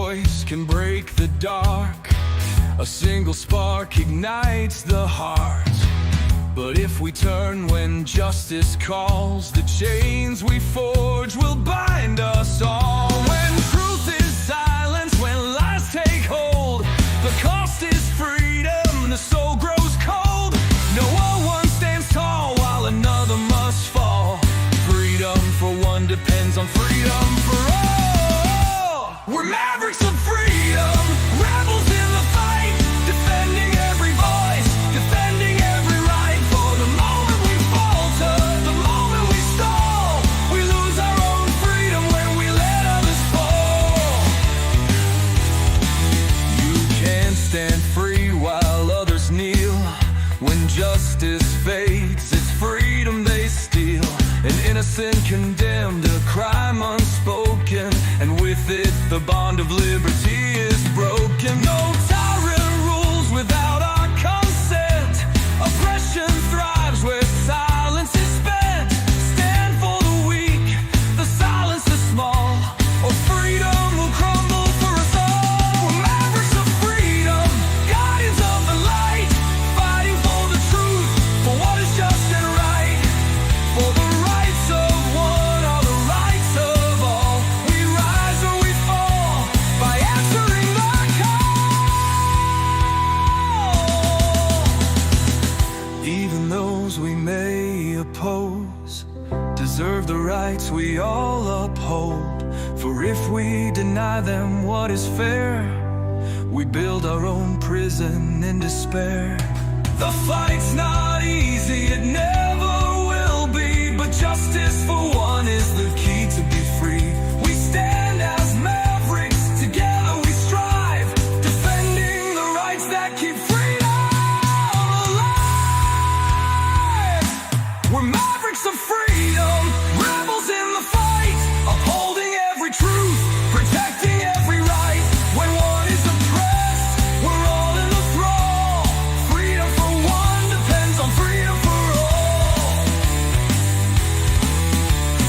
voice can break the dark. A single spark ignites the heart. But if we turn when justice calls, the chains we forge will bind us all. When truth is silenced, when lies take hold, the cost is freedom, the soul grows cold. No one stands tall while another must fall. Freedom for one depends on freedom for all. We're mavericks of freedom, rebels in the fight, defending every voice, defending every right. For the moment we falter, the moment we stall, we lose our own freedom when we let others fall. You can't stand free while others kneel. When justice fades, it's freedom they steal. An innocent condemned, a crime unspoken, and with it the bond of liberty is broken. No tyrant rules without our consent. Oppression thrives where silence is spent. Stand for the weak, the silence the small, or freedom will crumble for us all. We're mavericks of freedom, guardians of the light, fighting for the truth, for what is just and right. For the rights of one are the rights of all. We rise or we fall by answering the call. Even those we may oppose deserve the rights we all uphold. For if we deny them what is fair, we build our own prison in despair. The fight's not easy, it never will be, but justice for one is the key to be free. We stand as mavericks, together we strive, defending the rights that keep freedom alive. We're mavericks of freedom, rebels in the fight, upholding every truth, protecting every right. When one is oppressed, we're all in the thrall. Freedom for one depends on freedom for all.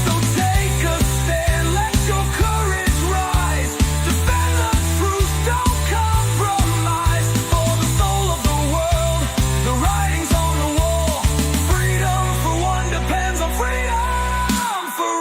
So take a stand, let your courage rise. Defend the truth, don't compromise. For the soul of the world, the writing's on the wall. Freedom for one depends on freedom for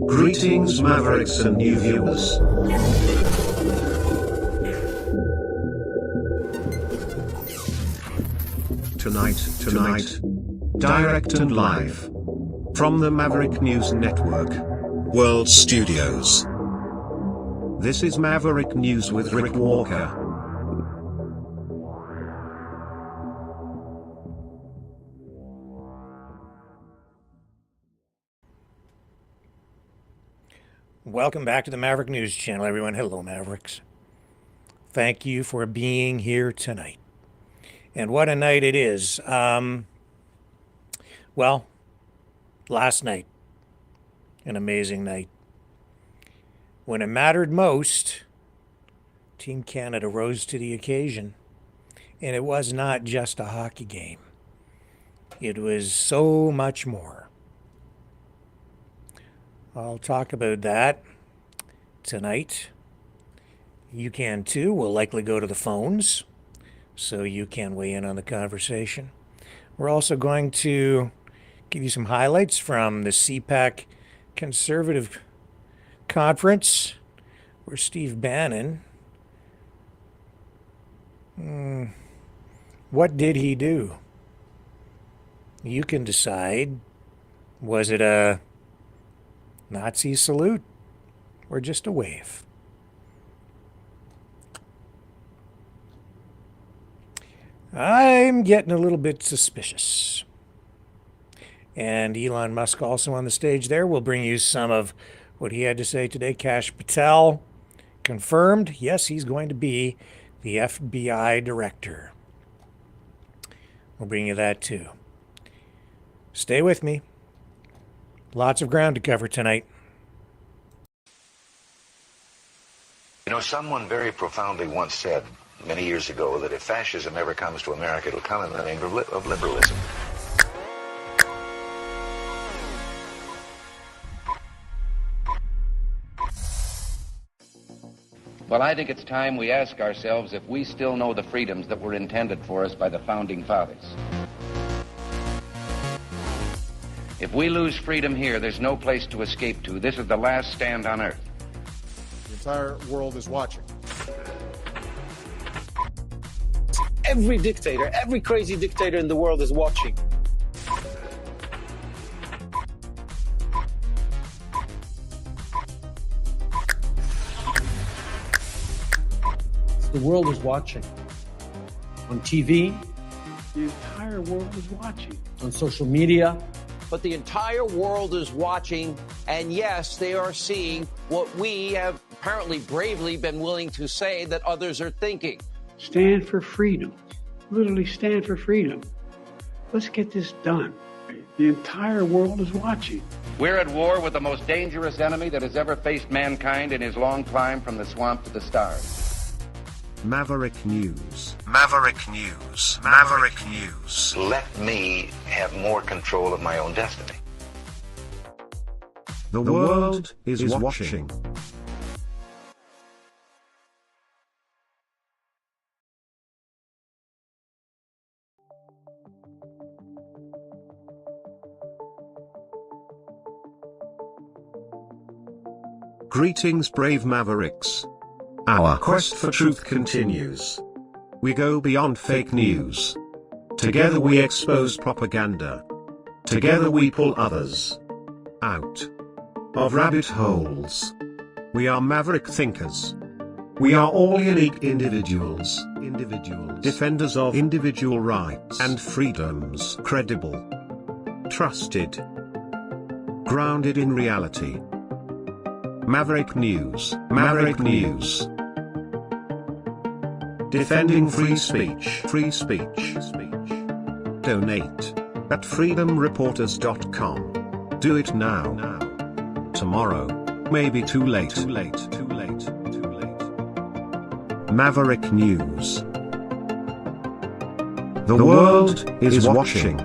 Greetings, Mavericks and new viewers. Tonight, direct and live from the Maverick News Network World Studios. This is Maverick News with Rick Walker. Welcome back to the Maverick News Channel, everyone. Hello, Mavericks. Thank you for being here tonight. And what a night it is. Well, last night, an amazing night. When it mattered most, Team Canada rose to the occasion. And it was not just a hockey game. It was so much more. I'll talk about that tonight. You can too. We'll likely go to the phones, so you can weigh in on the conversation. We're also going to give you some highlights from the CPAC Conservative Conference, where Steve Bannon, what did he do? You can decide. Was it a Nazi salute or just a wave? I'm getting a little bit suspicious. And Elon Musk also on the stage there will bring you some of what he had to say today. Kash Patel confirmed, yes, he's going to be the FBI director. We'll bring you that too. Stay with me. Lots of ground to cover tonight. You know, someone very profoundly once said many years ago that if fascism ever comes to America, it'll come in the name of liberalism. Well, I think it's time we ask ourselves if we still know the freedoms that were intended for us by the Founding Fathers. If we lose freedom here, there's no place to escape to. This is the last stand on Earth. The entire world is watching. Every dictator, every crazy dictator in the world is watching. The world is watching. On TV, the entire world is watching. On social media. But the entire world is watching, and yes, they are seeing what we have apparently bravely been willing to say that others are thinking. Stand for freedom. Literally stand for freedom. Let's get this done. The entire world is watching. We're at war with the most dangerous enemy that has ever faced mankind in his long climb from the swamp to the stars. Maverick News. Maverick News. Maverick News. Let me have more control of my own destiny. The world is watching. Greetings, brave Mavericks. Our quest for truth continues. We go beyond fake news. Together we expose propaganda. Together we pull others out of rabbit holes. We are maverick thinkers. We are all unique individuals. Defenders of individual rights and freedoms. Credible. Trusted. Grounded in reality. Maverick News. Maverick News. Defending free speech. Free speech. Donate at freedomreporters.com. Do it now. Tomorrow may be too late. Maverick News. The world is watching.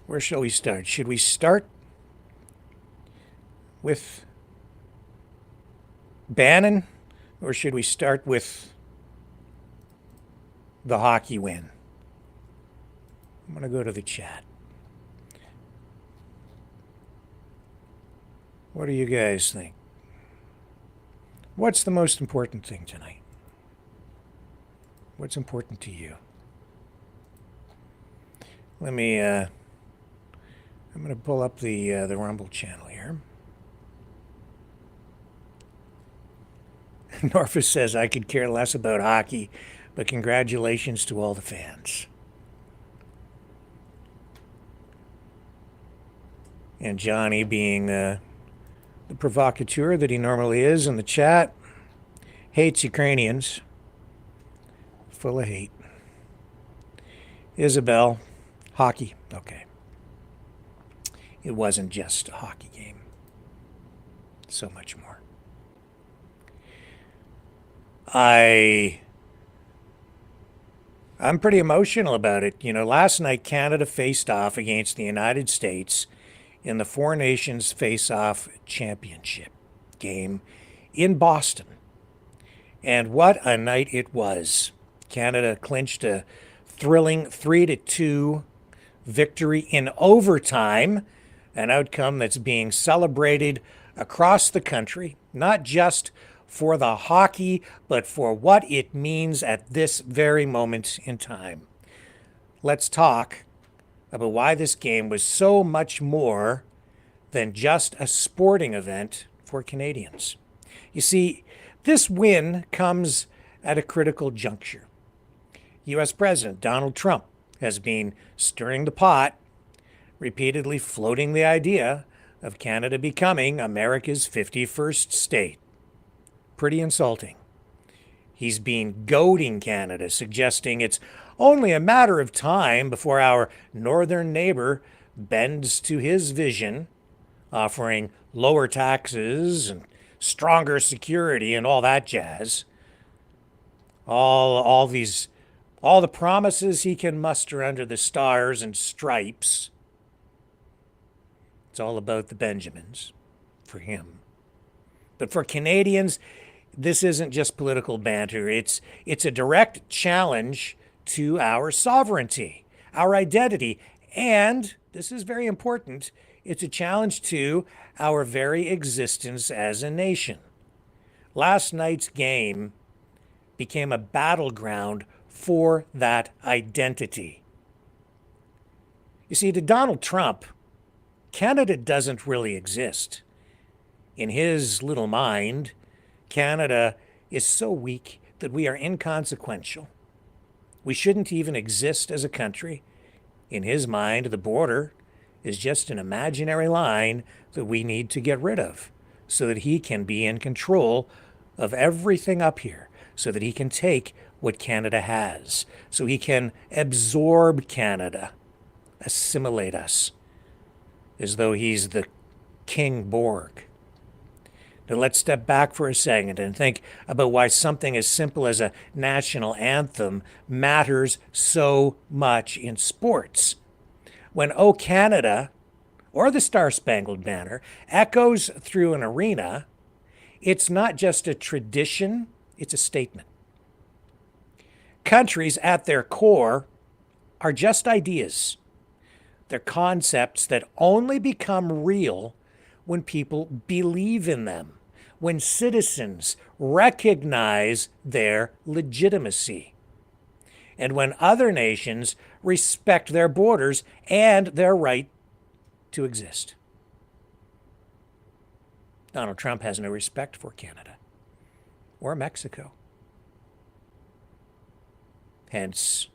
Where shall we start? Should we start with Bannon, or should we start with the hockey win? I'm going to go to the chat. What do you guys think? What's the most important thing tonight? What's important to you? Let me, I'm going to pull up the Rumble channel here. Norfa says, I could care less about hockey, but congratulations to all the fans. And Johnny, being the provocateur that he normally is in the chat, hates Ukrainians. Full of hate. Isabel, hockey. Okay. It wasn't just a hockey game. So much more. I'm pretty emotional about it. You know, last night Canada faced off against the United States in the Four Nations Face-Off Championship game in Boston. And what a night it was. Canada clinched a thrilling 3-2 victory in overtime, an outcome that's being celebrated across the country, not just for the hockey, but for what it means at this very moment in time. Let's talk about why this game was so much more than just a sporting event for Canadians. You see, This win comes at a critical juncture. U.S. President Donald Trump has been stirring the pot, repeatedly floating the idea of Canada becoming America's 51st state. Pretty insulting. He's been goading Canada, suggesting it's only a matter of time before our northern neighbor bends to his vision, offering lower taxes and stronger security and all that jazz. All the promises he can muster under the stars and stripes. It's all about the Benjamins for him. But for Canadians, this isn't just political banter. It's a direct challenge to our sovereignty, our identity, and, this is very important, it's a challenge to our very existence as a nation. Last night's game became a battleground for that identity. You see, to Donald Trump, Canada doesn't really exist. In his little mind, Canada is so weak that we are inconsequential. We shouldn't even exist as a country. In his mind, the border is just an imaginary line that we need to get rid of so that he can be in control of everything up here, so that he can take what Canada has, so he can absorb Canada, assimilate us, as though he's the King Borg. Now let's step back for a second and think about why something as simple as a national anthem matters so much in sports. When O Canada, or the Star-Spangled Banner, echoes through an arena, it's not just a tradition, it's a statement. Countries at their core are just ideas. They're concepts that only become real when people believe in them, when citizens recognize their legitimacy, and when other nations respect their borders and their right to exist. Donald Trump has no respect for Canada or Mexico. Hence,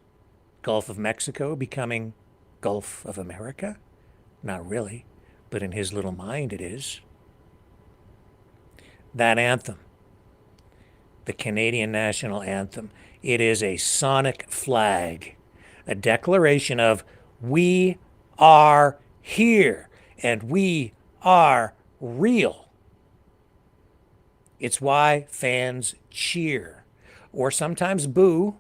Gulf of Mexico becoming Gulf of America? Not really, but in his little mind it is. That anthem, the Canadian national anthem, it is a sonic flag, a declaration of we are here and we are real. It's why fans cheer or sometimes boo,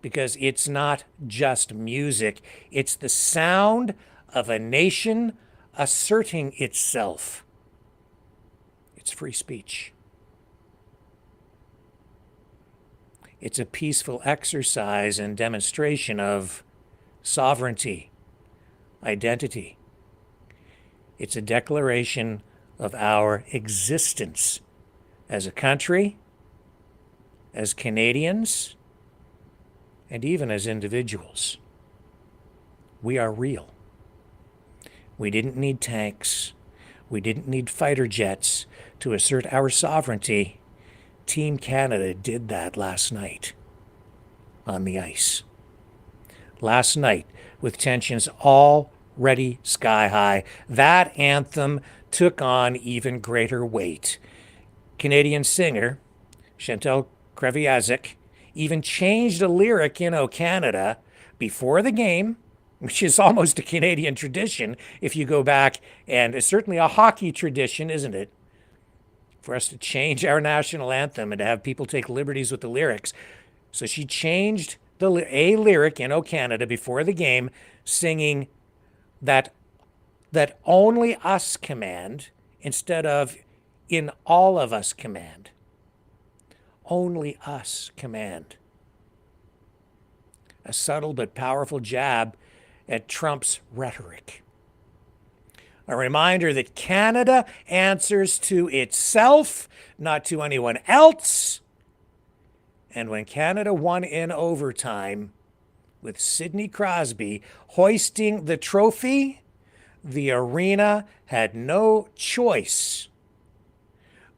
because it's not just music. It's the sound of a nation asserting itself. It's free speech. It's a peaceful exercise and demonstration of sovereignty, identity. It's a declaration of our existence as a country, as Canadians, and even as individuals. We are real. We didn't need tanks. We didn't need fighter jets to assert our sovereignty. Team Canada did that last night on the ice. Last night, with tensions already sky high, that anthem took on even greater weight. Canadian singer Chantal Kreviazuk even changed a lyric in O Canada before the game, which is almost a Canadian tradition if you go back, and it's certainly a hockey tradition, isn't it? For us to change our national anthem and to have people take liberties with the lyrics. So she changed a lyric in O Canada before the game, singing that only us command instead of in all of us command. Only us command. A subtle but powerful jab at Trump's rhetoric. A reminder that Canada answers to itself, not to anyone else. And when Canada won in overtime, with Sidney Crosby hoisting the trophy, the arena had no choice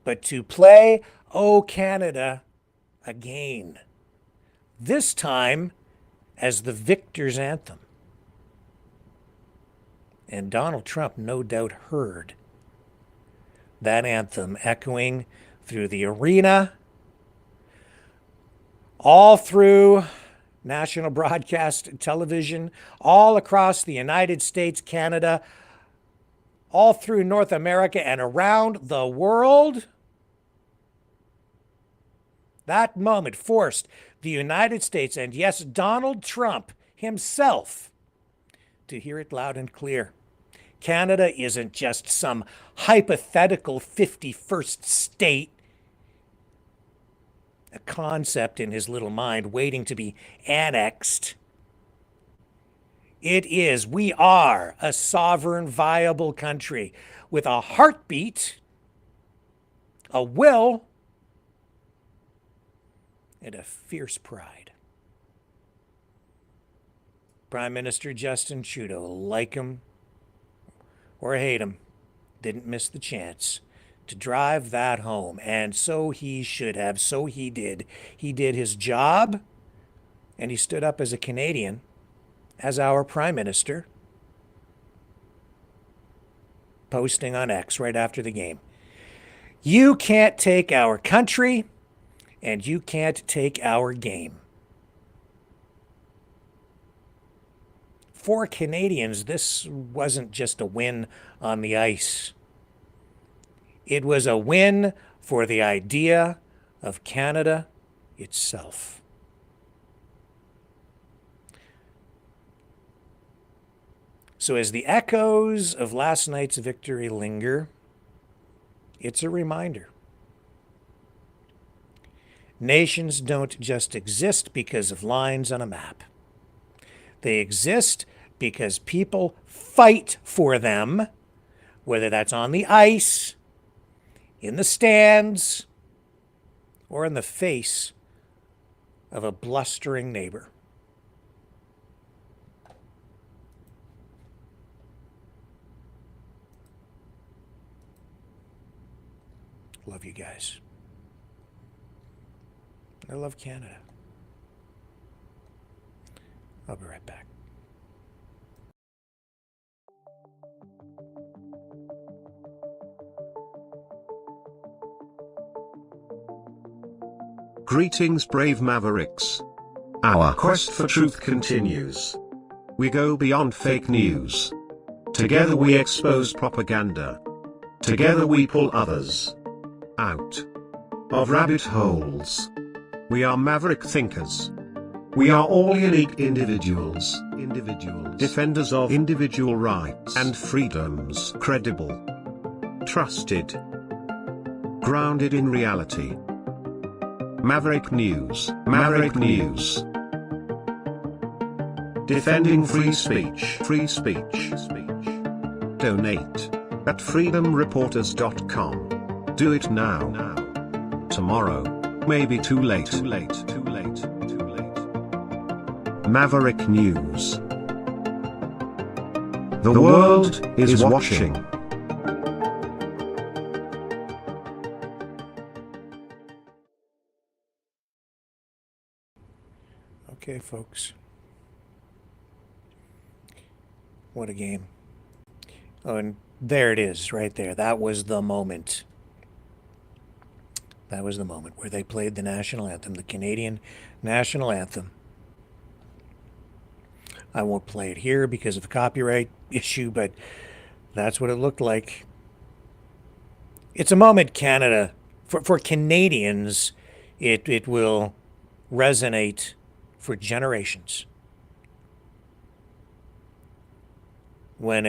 but to play O Canada again, this time as the victor's anthem. And Donald Trump no doubt heard that anthem echoing through the arena, all through national broadcast television, all across the United States, Canada, all through North America and around the world. That moment forced the United States, and yes, Donald Trump himself, to hear it loud and clear. Canada isn't just some hypothetical 51st state, a concept in his little mind waiting to be annexed. We are a sovereign, viable country with a heartbeat, a will, and a fierce pride. Prime Minister Justin Trudeau, like him or hate him, didn't miss the chance to drive that home. And so he should have. So he did. He did his job, and he stood up as a Canadian, as our Prime Minister, posting on X right after the game. You can't take our country, and you can't take our game. For Canadians, this wasn't just a win on the ice. It was a win for the idea of Canada itself. So as the echoes of last night's victory linger, it's a reminder. Nations don't just exist because of lines on a map. They exist because people fight for them, whether that's on the ice, in the stands, or in the face of a blustering neighbor. Love you guys. I love Canada. I'll be right back. Greetings, brave Mavericks. Our quest for truth continues. We go beyond fake news. Together we expose propaganda. Together we pull others out of rabbit holes. We are maverick thinkers. We are all unique individuals, defenders of individual rights and freedoms, credible, trusted, grounded in reality. Maverick News, Maverick News. Defending free speech, Donate at freedomreporters.com. Do it now. Tomorrow, maybe too late. Maverick News. The world is watching. Okay, folks. What a game. Oh, and there it is, right there. That was the moment. That was the moment where they played the national anthem, the Canadian national anthem. I won't play it here because of the copyright issue, but that's what it looked like. It's a moment Canada, for Canadians, it will resonate for generations. When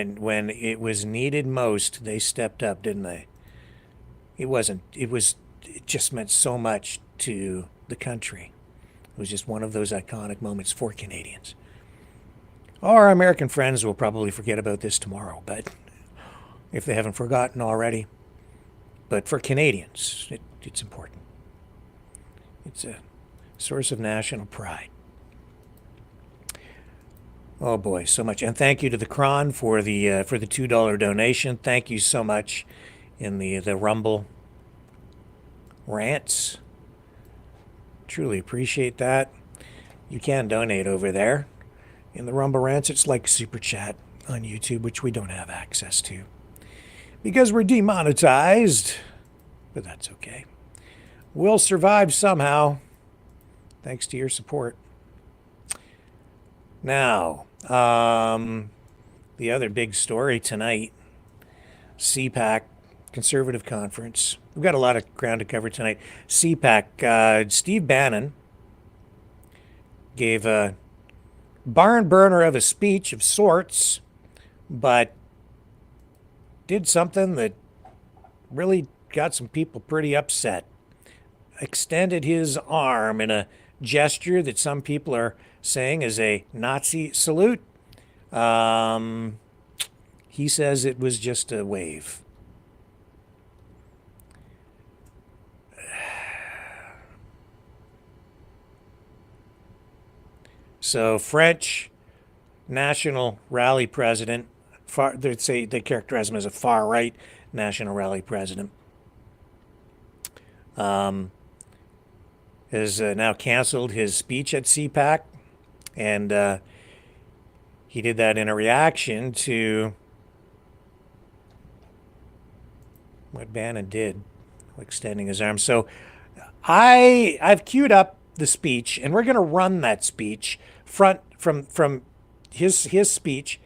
it was needed most, they stepped up, didn't they? It just meant so much to the country. It was just one of those iconic moments for Canadians. Our American friends will probably forget about this tomorrow, but if they haven't forgotten already. But for Canadians, it's important. It's a source of national pride. Oh boy, so much. And thank you to the Cron for the $2 donation. Thank you so much in the Rumble rants. Truly appreciate that. You can donate over there. In the Rumble Rants, it's like Super Chat on YouTube, which we don't have access to because we're demonetized, but that's okay. We'll survive somehow, thanks to your support. Now, the other big story tonight, CPAC, Conservative Conference. We've got a lot of ground to cover tonight. CPAC, Steve Bannon gave a barn burner of a speech of sorts, but did something that really got some people pretty upset. Extended his arm in a gesture that some people are saying is a Nazi salute. He says it was just a wave. So French National Rally president, they characterize him as a far-right National Rally president, has now canceled his speech at CPAC, and he did that in a reaction to what Bannon did, extending his arm. So I've queued up the speech, and we're going to run that speech from his speech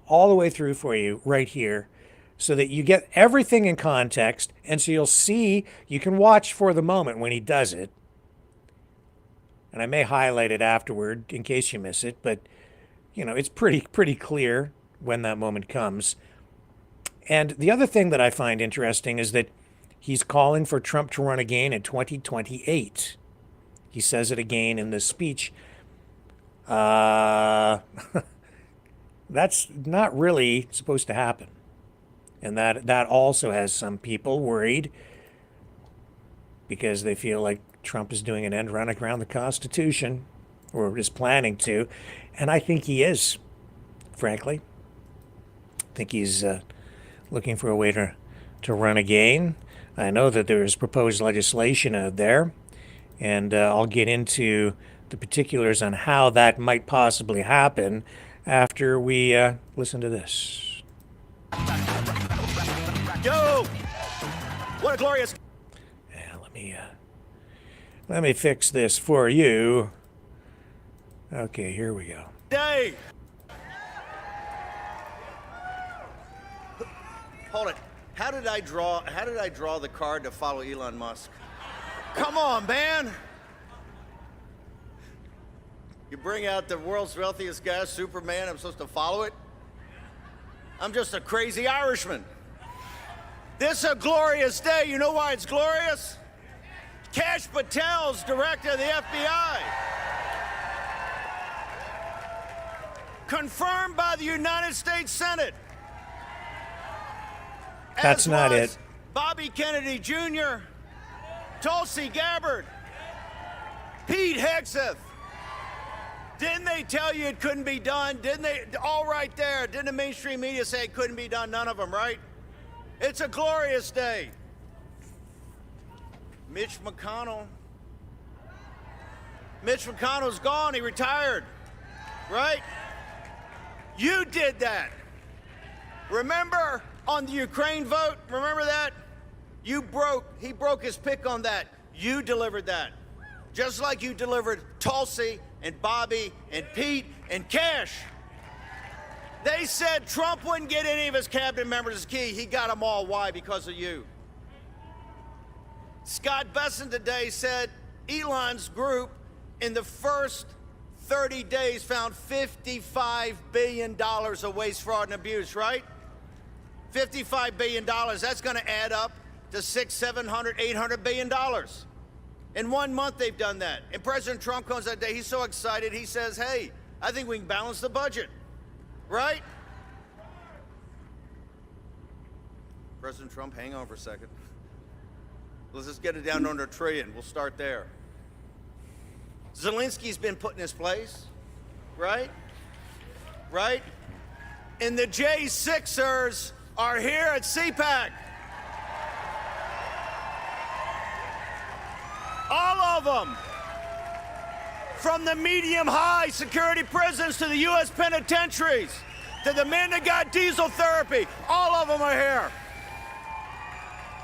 all the way through for you right here, so that you get everything in context, and so you'll see, you can watch for the moment when he does it, and I may highlight it afterward in case you miss it, but you know, it's pretty clear when that moment comes. And the other thing that I find interesting is that he's calling for Trump to run again in 2028. He says it again in this speech. That's not really supposed to happen. And that also has some people worried because they feel like Trump is doing an end run around the Constitution, or is planning to. And I think he is, frankly. I think he's looking for a way to run again. I know that there's proposed legislation out there, and I'll get into the particulars on how that might possibly happen after we listen to this. Yo! What a glorious... Yeah, let me fix this for you. Okay, here we go. Day! Hold it. How did I draw the card to follow Elon Musk? Come on, man! You bring out the world's wealthiest guy, Superman, I'm supposed to follow it? I'm just a crazy Irishman. This is a glorious day. You know why it's glorious? Kash Patel's director of the FBI. Confirmed by the United States Senate. That's not it. Bobby Kennedy Jr., Tulsi Gabbard, Pete Hegseth. Didn't they tell you it couldn't be done? Didn't they? All right there. Didn't the mainstream media say it couldn't be done? None of them, right? It's a glorious day. Mitch McConnell's gone. He retired, right? You did that. Remember on the Ukraine vote? Remember that? He broke his pick on that. You delivered that. Just like you delivered Tulsi and Bobby and Pete and Kash. They said Trump wouldn't get any of his cabinet members as key. He got them all. Why? Because of you. Scott Besson today said Elon's group in the first 30 days found $55 billion of waste, fraud, and abuse, right? $55 billion, that's going to add up to $600, $700, $800 billion. In 1 month, they've done that. And President Trump comes that day, he's so excited, he says, hey, I think we can balance the budget, right? President Trump, hang on for a second. Let's just get it down under $1 trillion. We'll start there. Zelensky's been put in his place, right? Right? And the J6ers are here at CPAC. of them. From the medium-high security prisons to the U.S. penitentiaries, to the men that got diesel therapy, all of them are here.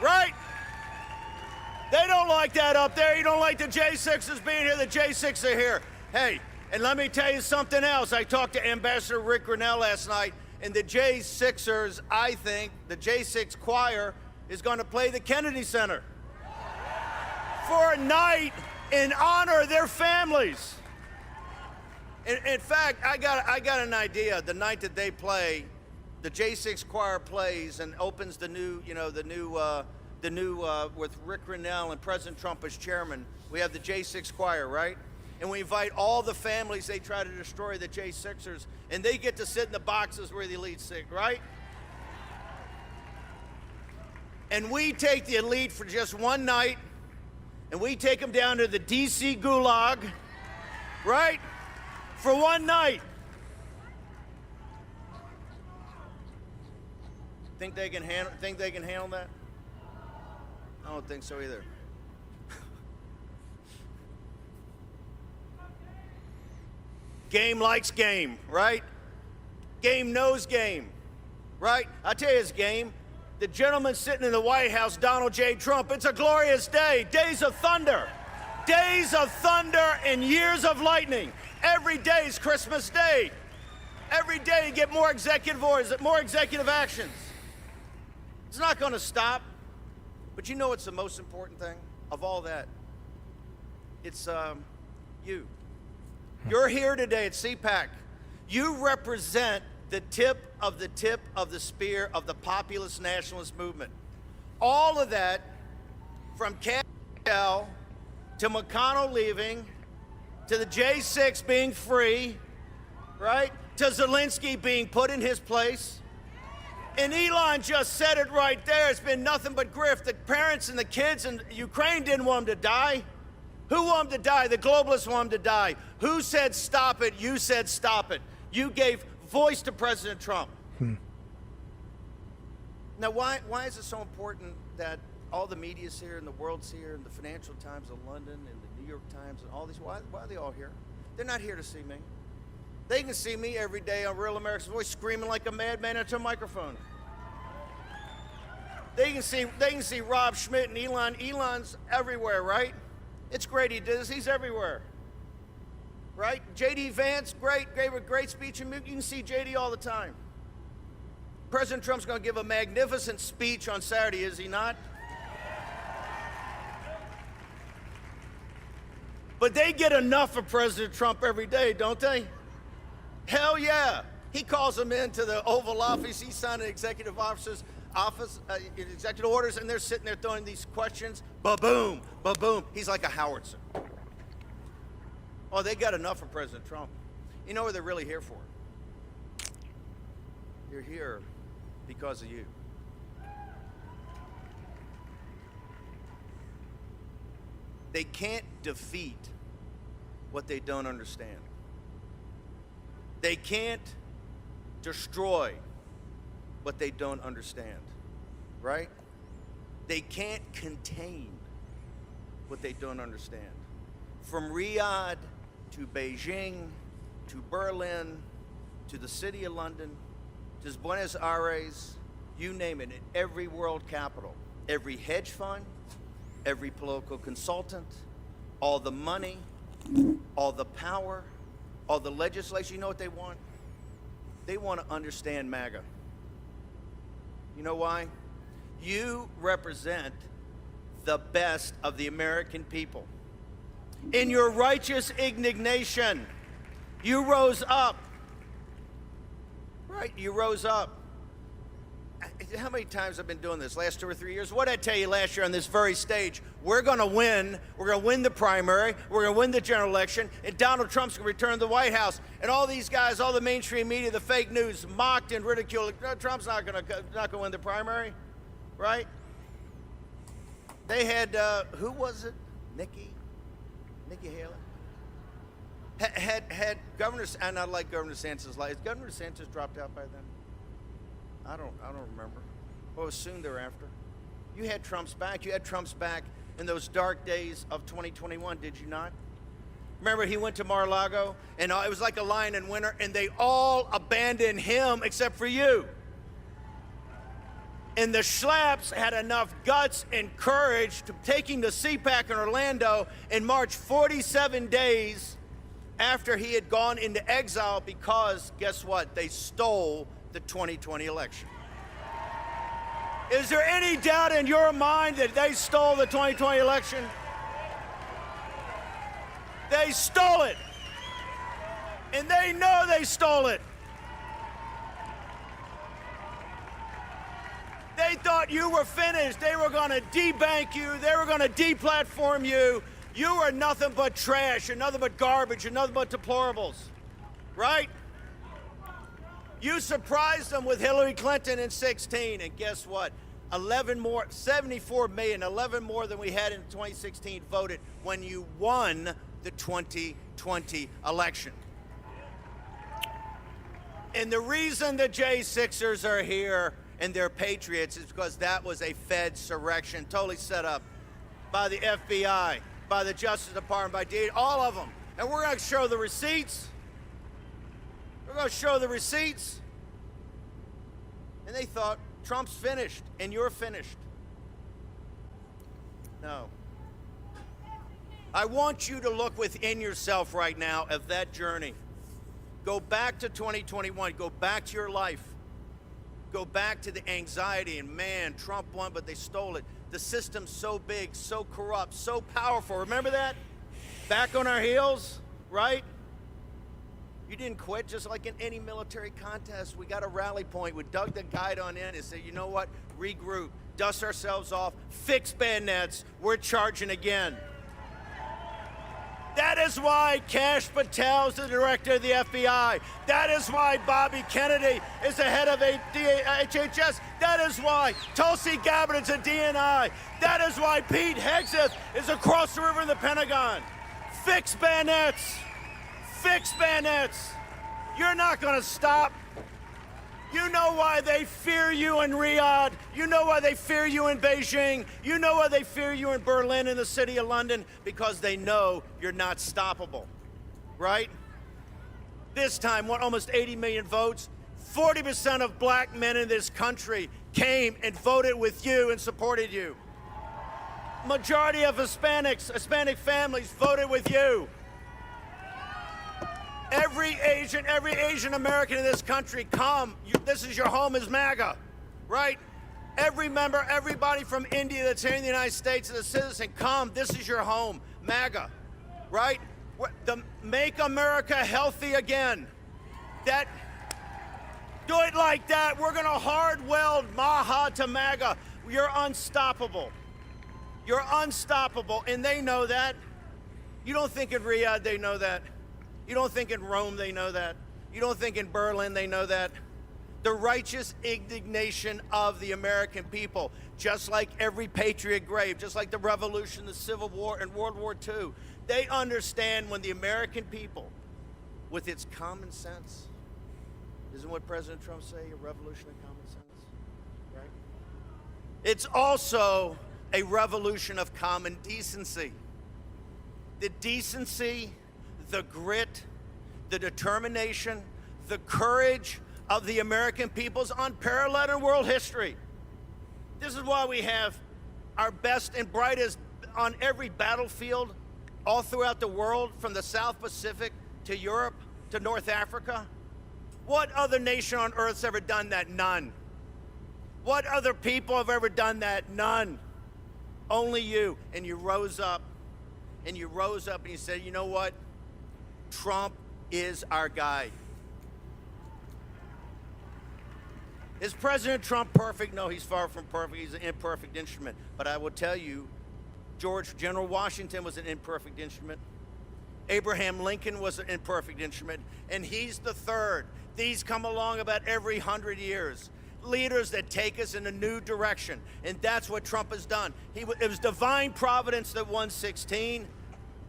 Right? They don't like that up there. You don't like the J6s being here. The J6 are here. Hey, and let me tell you something else. I talked to Ambassador Rick Grinnell last night, and the J6ers, I think, the J6 choir is going to play the Kennedy Center for a night in honor of their families. In fact, I got an idea. The night that they play, the J6 choir plays and opens the new with Rick Grinnell and President Trump as chairman. We have the J6 choir, right? And we invite all the families they try to destroy, the J6ers, and they get to sit in the boxes where the elite sit, right? And we take the elite for just one night, and we take them down to the D.C. Gulag, right? For one night. Think they can handle that? I don't think so either. Game likes game, right? Game knows game, right? I tell you, it's game. The gentleman sitting in the White House, Donald J. Trump, it's a glorious day. Days of thunder. Days of thunder and years of lightning. Every day is Christmas Day. Every day you get more executive orders, more executive actions. It's not going to stop. But you know what's the most important thing of all that? It's you. You're here today at CPAC. You represent the tip of the spear of the populist nationalist movement. All of that, from Castile to McConnell leaving, to the J6 being free, right? To Zelensky being put in his place. And Elon just said it right there. It's been nothing but grift. The parents and the kids in Ukraine didn't want him to die. Who wanted him to die? The globalists want him to die. Who said stop it? You said stop it. You gave voice to President Trump. Now, why is it so important that all the media's here and the world's here and the Financial Times of London and the New York Times and all these? Why are they all here? They're not here to see me. They can see me every day on Real America's Voice screaming like a madman into a microphone. They can see Rob Schmidt and Elon. Elon's everywhere, right? It's great he did this. He's everywhere. Right? J.D. Vance, gave a great speech, and you can see J.D. all the time. President Trump's going to give a magnificent speech on Saturday, is he not? But they get enough of President Trump every day, don't they? Hell yeah. He calls them into the Oval Office. He's signing executive executive orders, and they're sitting there throwing these questions. Ba-boom, ba-boom. He's like a howitzer. Oh, they got enough of President Trump. You know what they're really here for? You're here because of you. They can't defeat what they don't understand. They can't destroy what they don't understand, right? They can't contain what they don't understand. From Riyadh to Beijing to Berlin to the city of London to Buenos Aires, you name it, in every world capital, every hedge fund, every political consultant, all the money, all the power, all the legislation. You know what they want? They want to understand MAGA. You know why? You represent the best of the American people. In your righteous indignation, you rose up. Right? You rose up. How many times I've been doing this? Last 2 or 3 years? What did I tell you last year on this very stage? We're going to win. We're going to win the primary. We're going to win the general election. And Donald Trump's going to return to the White House. And all these guys, all the mainstream media, the fake news, mocked and ridiculed. Trump's not going to win the primary, right? They had, who was it? Nikki Haley? Had Governor, and I like Governor DeSantis' life. Has Governor DeSantis dropped out by then? I don't remember. Well, it was soon thereafter. You had Trump's back. You had Trump's back in those dark days of 2021, did you not? Remember, he went to Mar-a-Lago, and it was like a lion in winter, and they all abandoned him except for you. And the Schlaps had enough guts and courage to taking the CPAC in Orlando and march 47 days after he had gone into exile because, guess what? They stole the 2020 election. Is there any doubt in your mind that they stole the 2020 election? They stole it. And they know they stole it. They thought you were finished. They were going to debank you. They were going to deplatform you. You were nothing but trash. You're nothing but garbage. You're nothing but deplorables. Right? You surprised them with Hillary Clinton in 16. And guess what? 74 million, 11 more than we had in 2016 voted when you won the 2020 election. And the reason the J6ers are here and they're patriots is because that was a Fed surrection, totally set up by the FBI, by the Justice Department, by DOGE, all of them. And we're going to show the receipts. We're going to show the receipts. And they thought Trump's finished and you're finished. No. I want you to look within yourself right now of that journey. Go back to 2021. Go back to your life. Go back to the anxiety, and man, Trump won, but they stole it. The system's so big, so corrupt, so powerful. Remember that? Back on our heels, right? You didn't quit, just like in any military contest. We got a rally point. We dug the guide on in and said, you know what? Regroup, dust ourselves off, fix bayonets. We're charging again. That is why Kash Patel is the director of the FBI. That is why Bobby Kennedy is the head of HHS. That is why Tulsi Gabbard is a DNI. That is why Pete Hegseth is across the river in the Pentagon. Fix bayonets. Fix bayonets. You're not going to stop. You know why they fear you in Riyadh. You know why they fear you in Beijing. You know why they fear you in Berlin and the city of London, because they know you're not stoppable, right? This time, almost 80 million votes, 40% of black men in this country came and voted with you and supported you. Majority of Hispanic families voted with you. Every Asian American in this country, come. This is your home, is MAGA, right? Everybody from India that's here in the United States as a citizen, come. This is your home, MAGA, right? Make America healthy again. Do it like that. We're going to hard weld MAHA to MAGA. You're unstoppable. You're unstoppable, and they know that. You don't think in Riyadh they know that. You don't think in Rome they know that. You don't think in Berlin they know that. The righteous indignation of the American people, just like every patriot grave, just like the Revolution, the Civil War, and World War II, they understand when the American people, with its common sense, isn't what President Trump say, a revolution of common sense, right? It's also a revolution of common decency. The decency, the grit, the determination, the courage of the American people is unparalleled in world history. This is why we have our best and brightest on every battlefield all throughout the world, from the South Pacific to Europe to North Africa. What other nation on earth's ever done that? None. What other people have ever done that? None. Only you. And you rose up, and you said, you know what? Trump is our guy. Is President Trump perfect? No, he's far from perfect. He's an imperfect instrument. But I will tell you, General Washington was an imperfect instrument. Abraham Lincoln was an imperfect instrument. And he's the third. These come along about every 100 years. Leaders that take us in a new direction. And that's what Trump has done. It was divine providence that won 16.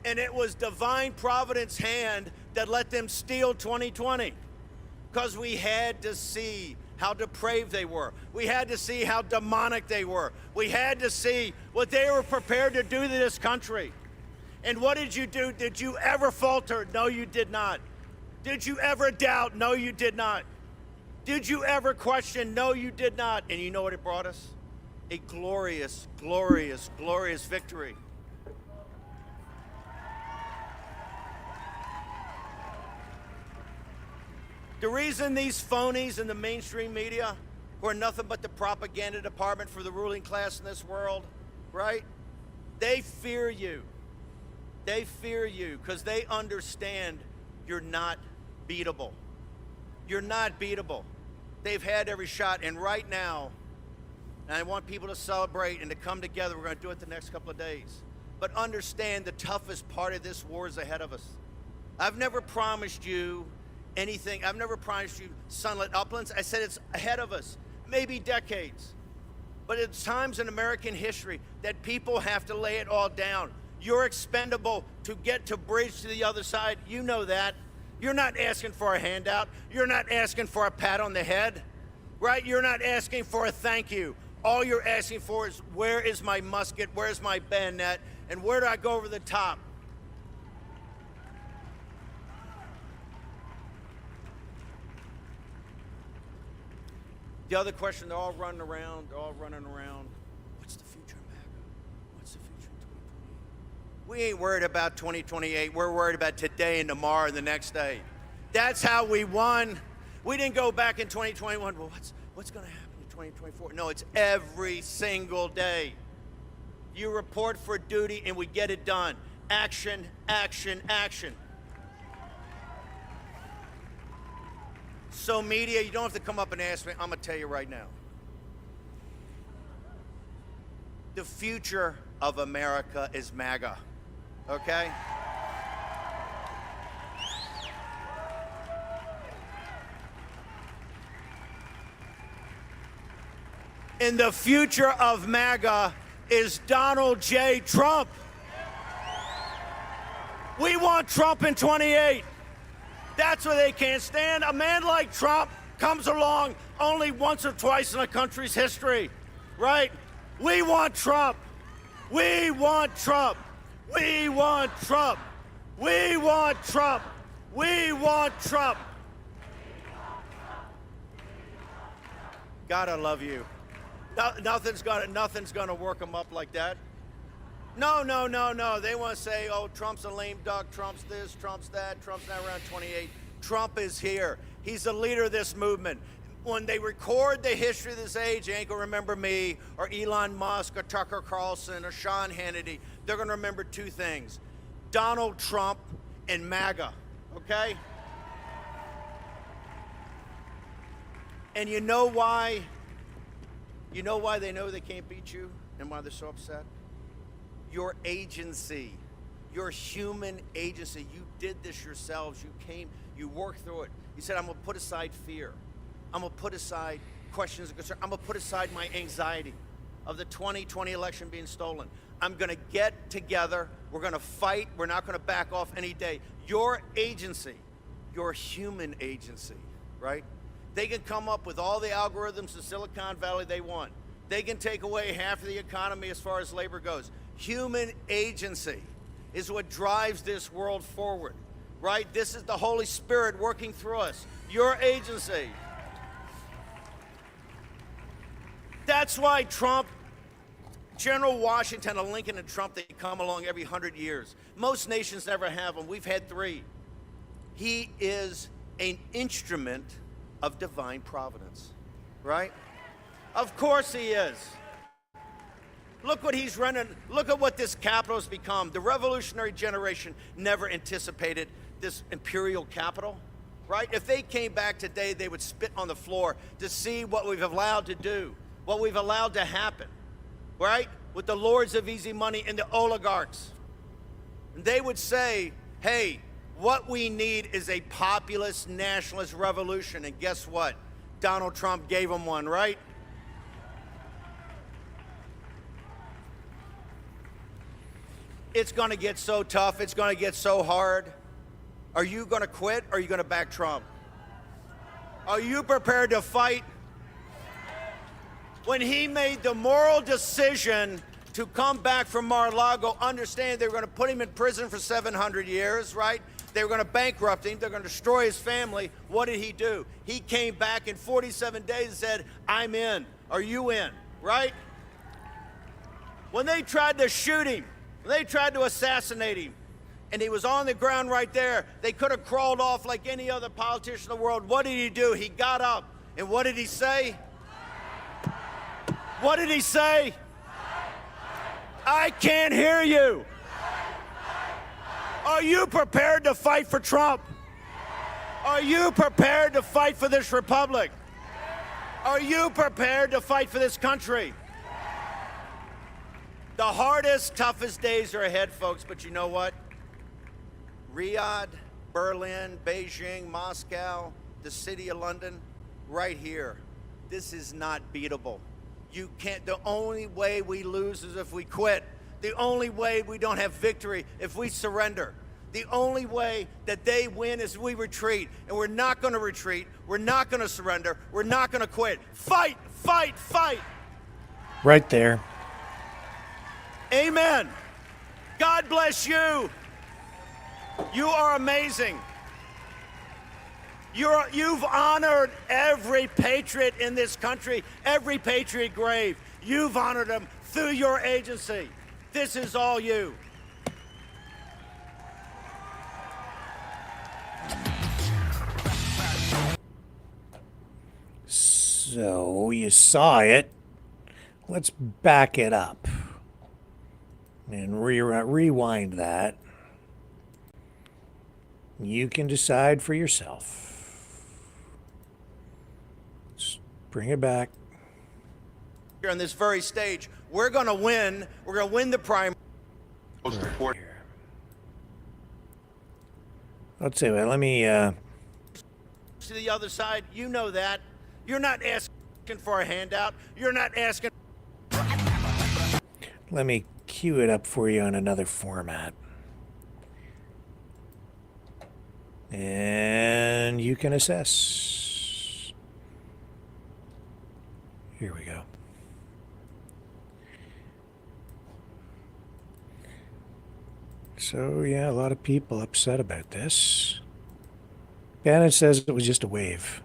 And it was divine providence hand that let them steal 2020. Because we had to see how depraved they were. We had to see how demonic they were. We had to see what they were prepared to do to this country. And what did you do? Did you ever falter? No, you did not. Did you ever doubt? No, you did not. Did you ever question? No, you did not. And you know what it brought us? A glorious, glorious, glorious victory. The reason these phonies in the mainstream media, who are nothing but the propaganda department for the ruling class in this world, right? They fear you. They fear you because they understand you're not beatable. You're not beatable. They've had every shot, and right now, and I want people to celebrate and to come together. We're going to do it the next couple of days. But understand the toughest part of this war is ahead of us. I've never promised you anything. I've never promised you sunlit uplands. I said it's ahead of us, maybe decades. But it's times in American history that people have to lay it all down. You're expendable to get to bridge to the other side. You know that. You're not asking for a handout. You're not asking for a pat on the head, right? You're not asking for a thank you. All you're asking for is, where is my musket? Where's my bayonet? And where do I go over the top? The other question, they're all running around. What's the future of MAGA? What's the future of 2028? We ain't worried about 2028. We're worried about today and tomorrow and the next day. That's how we won. We didn't go back in 2021. Well, what's going to happen in 2024? No, it's every single day. You report for duty and we get it done. Action, action, action. So media, you don't have to come up and ask me. I'm going to tell you right now. The future of America is MAGA, okay? And the future of MAGA is Donald J. Trump. We want Trump in 28. That's what they can't stand. A man like Trump comes along only once or twice in a country's history, right? We want Trump. We want Trump. We want Trump. We want Trump. We want Trump. God, I love you. Nothing's gonna work them up like that. No. They want to say, oh, Trump's a lame duck, Trump's this, Trump's that, Trump's not around 28. Trump is here. He's the leader of this movement. When they record the history of this age, they ain't gonna remember me or Elon Musk or Tucker Carlson or Sean Hannity. They're gonna remember two things: Donald Trump and MAGA, okay? And you know why? You know why they know they can't beat you and why they're so upset? Your agency, your human agency. You did this yourselves. You came, you worked through it. You said, I'm gonna put aside fear. I'm gonna put aside questions and concerns. I'm gonna put aside my anxiety of the 2020 election being stolen. I'm gonna get together. We're gonna fight. We're not gonna back off any day. Your agency, your human agency, right? They can come up with all the algorithms in Silicon Valley they want. They can take away half of the economy as far as labor goes. Human agency is what drives this world forward, right? This is the Holy Spirit working through us. Your agency. That's why Trump, General Washington and Lincoln and Trump, they come along every 100 years. Most nations never have them. We've had 3. He is an instrument of divine providence, right? Of course he is. Look what he's running. Look at what this capital has become. The revolutionary generation never anticipated this imperial capital, right? If they came back today, they would spit on the floor to see what we've allowed to do, what we've allowed to happen, right? With the lords of easy money and the oligarchs. And they would say, hey, what we need is a populist nationalist revolution. And guess what? Donald Trump gave them one, right? It's going to get so tough. It's going to get so hard. Are you going to quit or are you going to back Trump? Are you prepared to fight when he made the moral decision to come back from Mar-a-Lago, understand they were going to put him in prison for 700 years, right? They were going to bankrupt him. They're going to destroy his family. What did he do? He came back in 47 days and said, I'm in. Are you in? Right? When they tried to shoot him, when they tried to assassinate him, and he was on the ground right there, they could have crawled off like any other politician in the world. What did he do? He got up. And what did he say? What did he say? I can't hear you. Are you prepared to fight for Trump? Are you prepared to fight for this republic? Are you prepared to fight for this country? The hardest, toughest days are ahead, folks, but you know what? Riyadh, Berlin, Beijing, Moscow, the city of London, right here. This is not beatable. You can't, the only way we lose is if we quit. The only way we don't have victory if we surrender. The only way that they win is we retreat. And we're not going to retreat. We're not going to surrender. We're not going to quit. Fight, fight, fight. Right there. Amen. God bless you. You are amazing. You've honored every patriot in this country, every patriot grave. You've honored them through your agency. This is all you. So you saw it. Let's back it up and rewind that. You can decide for yourself. Let's bring it back. Here on this very stage, we're going to win. We're going to win the primary. Let's see. Let me. To the other side, you know that. You're not asking for a handout. You're not asking. Let me cue it up for you on another format. And you can assess. Here we go. So, yeah, a lot of people upset about this. Bannon says it was just a wave.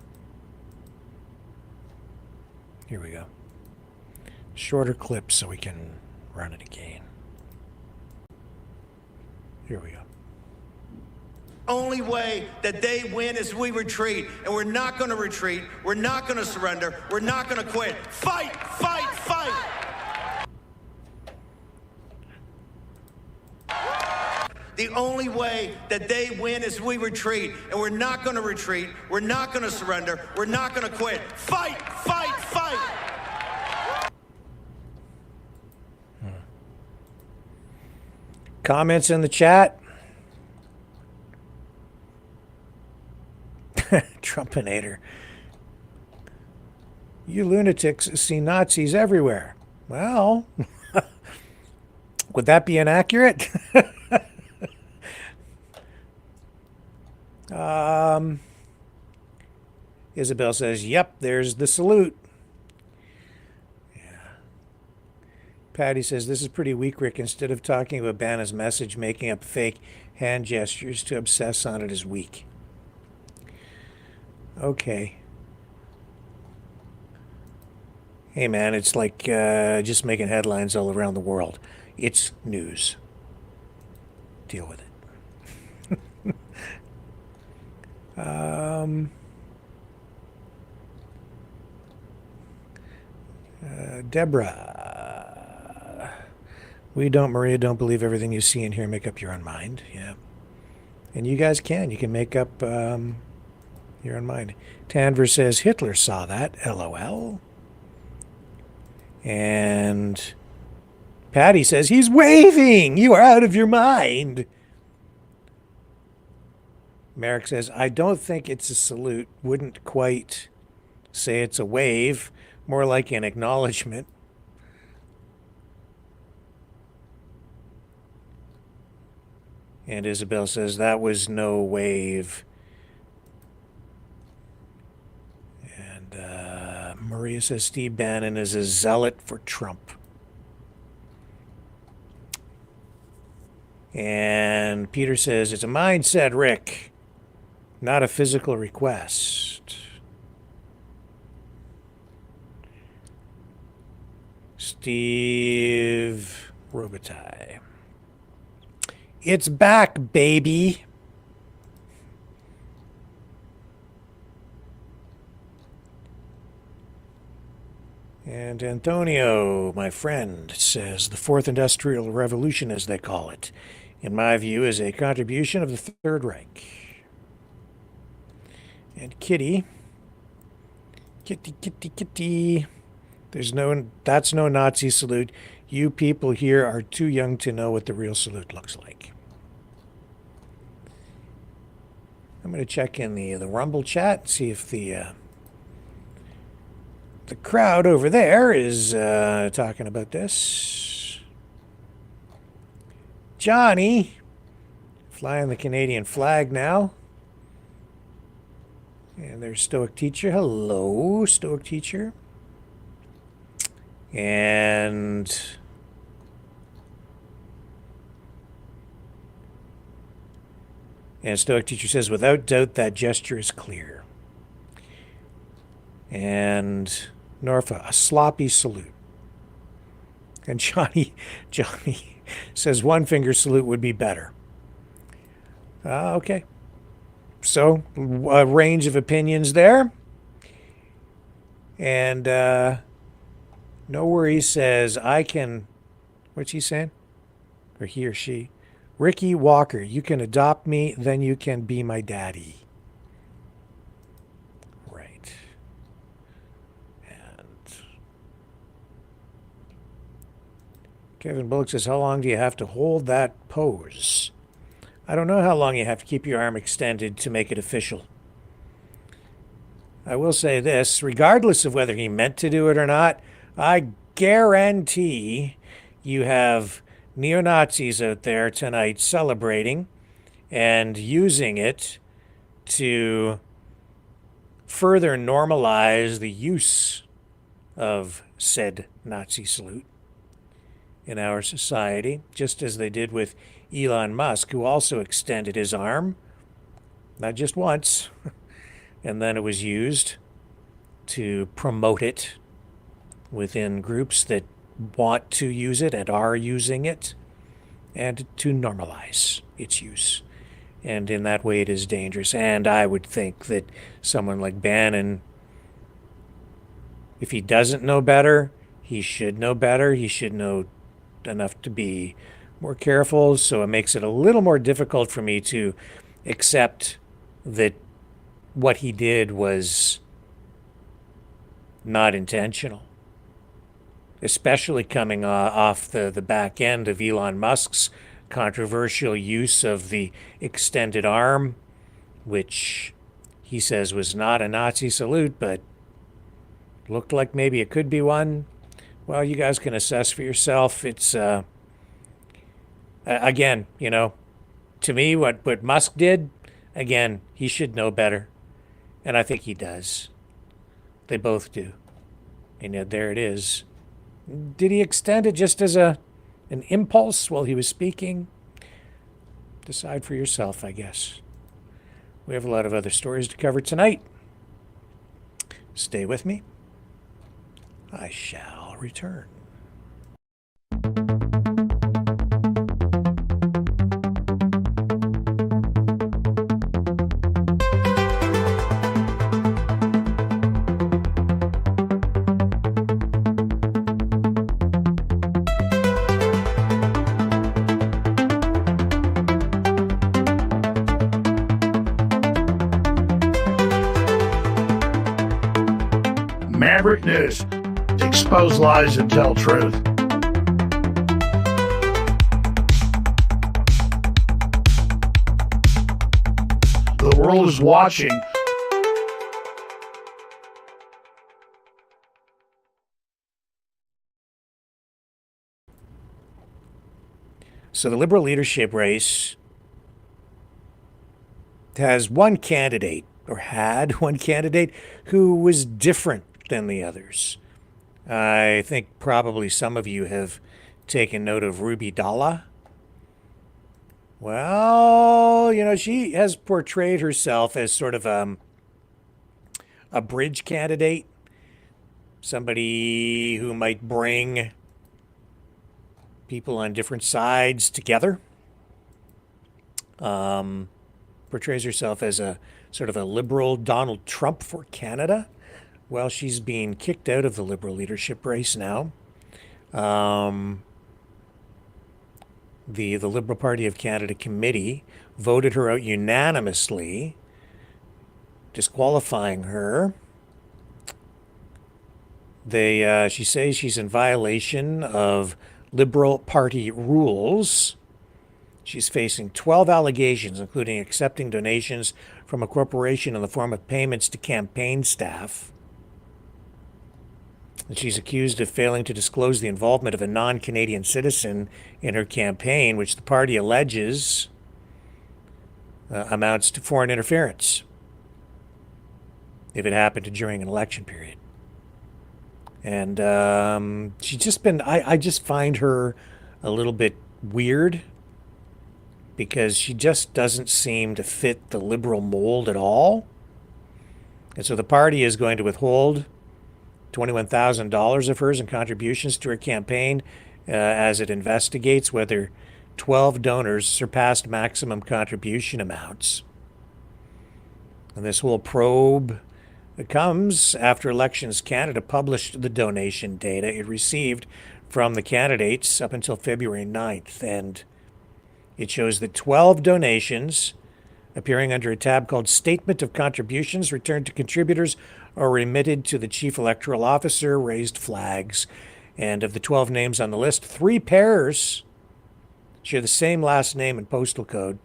Here we go. Shorter clips so we can run it again. Here we go. Only way that they win is we retreat. And we're not going to retreat. We're not going to surrender. We're not going to quit. Fight, fight, fight. The only way that they win is we retreat. And we're not going to retreat. We're not going to surrender. We're not going to quit. Fight, fight, fight. Comments in the chat? Trumpinator. You lunatics see Nazis everywhere. Well, would that be inaccurate? Isabel says, yep, there's the salute. Yeah. Patty says, this is pretty weak, Rick. Instead of talking about Bannon's message, making up fake hand gestures to obsess on it is weak. Okay. Hey, man, it's like just making headlines all around the world. It's news. Deal with it. Deborah. Maria, don't believe everything you see and hear. Make up your own mind. Yeah. And you guys can. You can make up your own mind. Tanver says, Hitler saw that. LOL. And Patty says, he's waving. You are out of your mind. Merrick says, I don't think it's a salute. Wouldn't quite say it's a wave. More like an acknowledgement. And Isabel says, that was no wave. And Maria says Steve Bannon is a zealot for Trump. And Peter says it's a mindset, Rick, not a physical request. Steve Robitaille. It's back, baby. And Antonio, my friend, says the Fourth Industrial Revolution, as they call it, in my view, is a contribution of the Third Reich. And Kitty, that's no Nazi salute. You people here are too young to know what the real salute looks like. I'm going to check in the Rumble chat, see if the crowd over there is talking about this. Johnny, flying the Canadian flag now. And there's Stoic Teacher. Hello, Stoic Teacher. And Stoic Teacher says, without doubt, that gesture is clear. And Norfa, a sloppy salute. And Johnny says one finger salute would be better. Okay. So, a range of opinions there. And No Worries says, I can, what's he saying? Or he or she? Ricky Walker, you can adopt me, then you can be my daddy. Right. And Kevin Bullock says, how long do you have to hold that pose? I don't know how long you have to keep your arm extended to make it official. I will say this, regardless of whether he meant to do it or not, I guarantee you have neo-Nazis out there tonight celebrating and using it to further normalize the use of said Nazi salute in our society, just as they did with Elon Musk, who also extended his arm, not just once, and then it was used to promote it within groups that want to use it and are using it, and to normalize its use. And in that way it is dangerous. And I would think that someone like Bannon, if he doesn't know better, he should know better. He should know enough to be more careful. So it makes it a little more difficult for me to accept that what he did was not intentional, especially coming off the back end of Elon Musk's controversial use of the extended arm, which he says was not a Nazi salute, but looked like maybe it could be one. Well, you guys can assess for yourself. It's, again, you know, to me, what Musk did, again, he should know better. And I think he does. They both do. And yet there it is. Did he extend it just as an impulse while he was speaking? Decide for yourself, I guess. We have a lot of other stories to cover tonight. Stay with me. I shall return. Maverick News. Expose lies and tell truth. The world is watching. So the Liberal leadership race has one candidate, or had one candidate, who was different than the others. I think probably some of you have taken note of Ruby Dalla. Well, she has portrayed herself as sort of a bridge candidate, somebody who might bring people on different sides together. Portrays herself as a sort of a liberal Donald Trump for Canada. Well, she's being kicked out of the Liberal leadership race now. The Liberal Party of Canada committee voted her out unanimously, disqualifying her. She says she's in violation of Liberal Party rules. She's facing 12 allegations, including accepting donations from a corporation in the form of payments to campaign staff. And she's accused of failing to disclose the involvement of a non-Canadian citizen in her campaign, which the party alleges amounts to foreign interference if it happened during an election period. And she's just been, I just find her a little bit weird because she just doesn't seem to fit the Liberal mold at all. And so the party is going to withhold $21,000 of hers in contributions to her campaign as it investigates whether 12 donors surpassed maximum contribution amounts. And this whole probe comes after Elections Canada published the donation data it received from the candidates up until February 9th. And it shows that 12 donations appearing under a tab called Statement of Contributions returned to contributors or remitted to the Chief Electoral Officer raised flags. And of the 12 names on the list, 3 pairs share the same last name and postal code,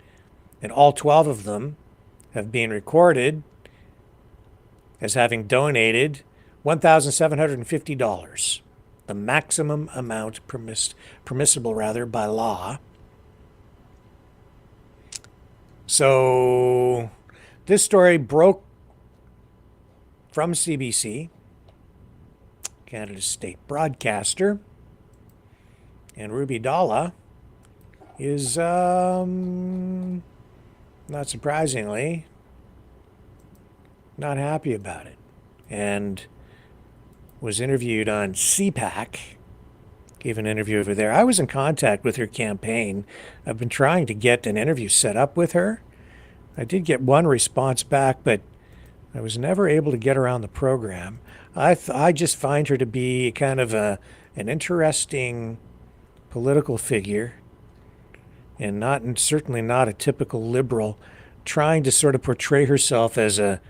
and all 12 of them have been recorded as having donated $1,750, the maximum amount permissible by law. So this story broke from CBC, Canada's state broadcaster, and Ruby Dalla is, not surprisingly, not happy about it, and was interviewed on CPAC, gave an interview over there. I was in contact with her campaign. I've been trying to get an interview set up with her. I did get one response back, but I was never able to get her on the program. I just find her to be kind of an interesting political figure, and certainly not a typical liberal, trying to sort of portray herself as a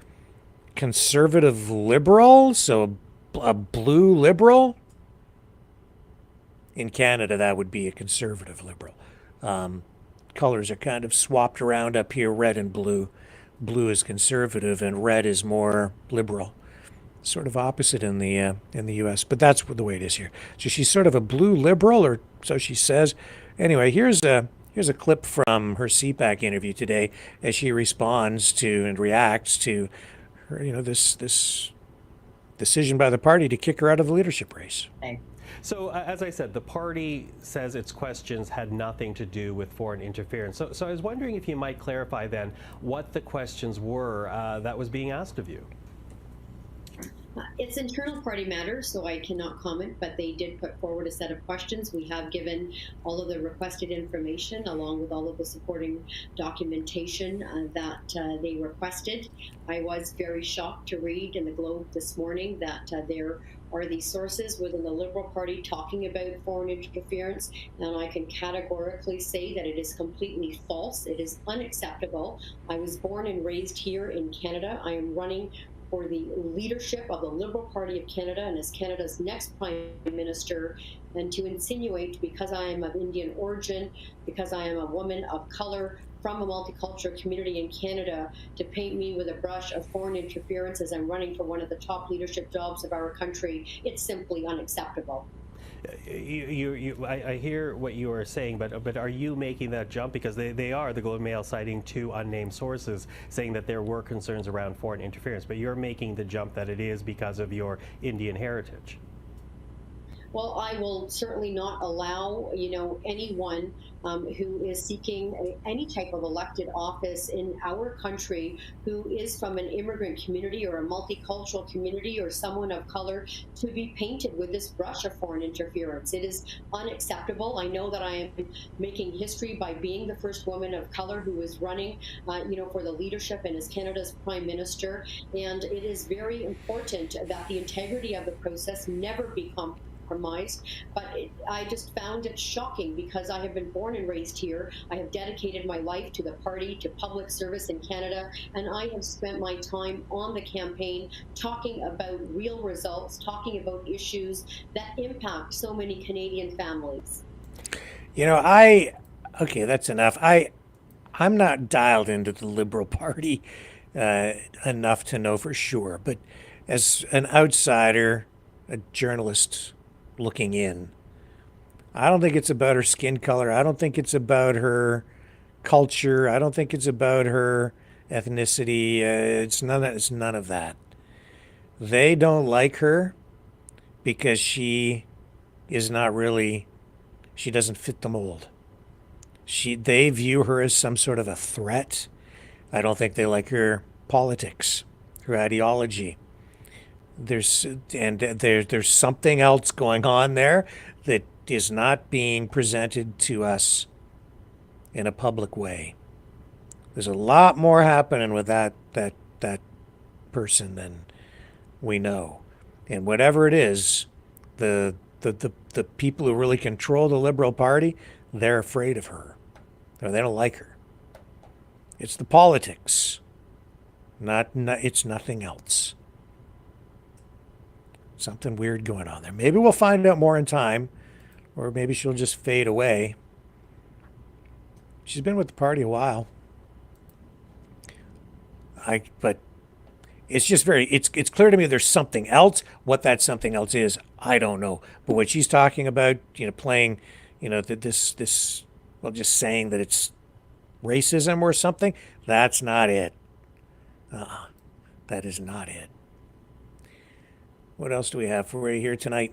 conservative liberal, so a blue liberal. In Canada, that would be a conservative liberal. Colors are kind of swapped around up here, red and blue. Blue is conservative and red is more liberal. Sort of opposite in the U.S., but that's the way it is here. So she's sort of a blue liberal, or so she says. Anyway, here's a clip from her CPAC interview today as she responds to and reacts to her, this decision by the party to kick her out of the leadership race. So, as I said, the party says its questions had nothing to do with foreign interference. So I was wondering if you might clarify then what the questions were that was being asked of you. It's internal party matters, so I cannot comment, but they did put forward a set of questions. We have given all of the requested information along with all of the supporting documentation that they requested. I was very shocked to read in the Globe this morning that there are these sources within the Liberal Party talking about foreign interference, and I can categorically say that it is completely false. It is unacceptable. I was born and raised here in Canada. I am running for the leadership of the Liberal Party of Canada and as Canada's next Prime Minister, and to insinuate because I am of Indian origin, because I am a woman of color from a multicultural community in Canada, to paint me with a brush of foreign interference as I'm running for one of the top leadership jobs of our country, it's simply unacceptable. I hear what you are saying, but are you making that jump? Because they are, the Globe and Mail, citing two unnamed sources saying that there were concerns around foreign interference, but you're making the jump that it is because of your Indian heritage. Well, I will certainly not allow, anyone who is seeking any type of elected office in our country who is from an immigrant community or a multicultural community or someone of color to be painted with this brush of foreign interference. It is unacceptable. I know that I am making history by being the first woman of color who is running, for the leadership and as Canada's Prime Minister. And it is very important that the integrity of the process never be compromised. But I just found it shocking because I have been born and raised here. I have dedicated my life to the party, to public service in Canada, and I have spent my time on the campaign talking about real results, talking about issues that impact so many Canadian families. Okay, that's enough. I'm not dialed into the Liberal Party enough to know for sure, but as an outsider, a journalist looking in, I don't think it's about her skin color. I don't think it's about her culture. I don't think it's about her ethnicity. It's none of that. They don't like her because she doesn't fit the mold. They view her as some sort of a threat. I don't think they like her politics, her ideology. There's something else going on there that is not being presented to us in a public way. There's a lot more happening with that person than we know. And whatever it is, the people who really control the Liberal Party, they're afraid of her. Or they don't like her. It's the politics. It's nothing else. Something weird going on there. Maybe we'll find out more in time, or maybe she'll just fade away. She's been with the party a while. But it's just it's clear to me there's something else. What that something else is, I don't know. But what she's talking about, playing, just saying that it's racism or something, that's not it. That is not it. What else do we have for you here tonight?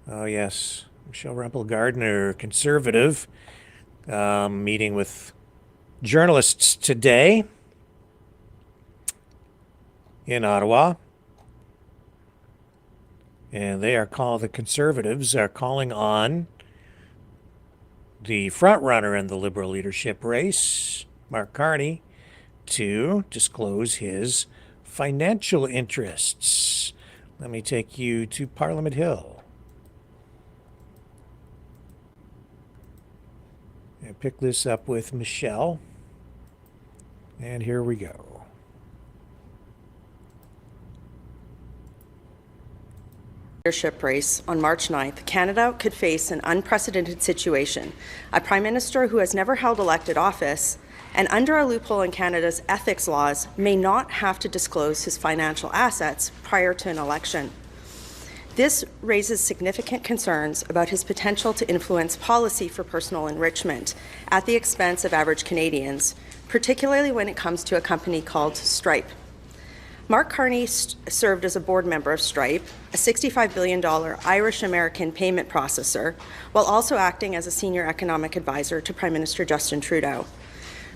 Oh, yes. Michelle Rempel-Gardner, conservative, meeting with journalists today in Ottawa. And the conservatives are calling on the front runner in the Liberal leadership race, Mark Carney, to disclose his financial interests. Let me take you to Parliament Hill. And pick this up with Michelle. And here we go. Leadership race on March 9th, Canada could face an unprecedented situation. A Prime Minister who has never held elected office and under a loophole in Canada's ethics laws may not have to disclose his financial assets prior to an election. This raises significant concerns about his potential to influence policy for personal enrichment at the expense of average Canadians, particularly when it comes to a company called Stripe. Mark Carney served as a board member of Stripe, a $65 billion Irish-American payment processor, while also acting as a senior economic advisor to Prime Minister Justin Trudeau.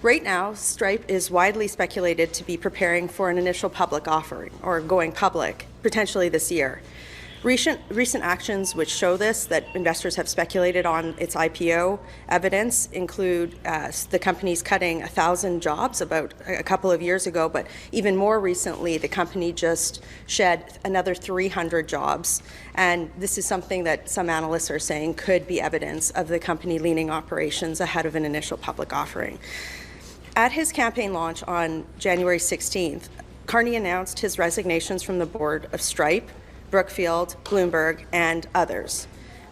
Right now, Stripe is widely speculated to be preparing for an initial public offering, or going public, potentially this year. Recent actions which show this, that investors have speculated on its IPO evidence, include the company's cutting 1,000 jobs about a couple of years ago, but even more recently, the company just shed another 300 jobs. And this is something that some analysts are saying could be evidence of the company leaning operations ahead of an initial public offering. At his campaign launch on January 16th, Carney announced his resignations from the board of Stripe, Brookfield, Bloomberg, and others.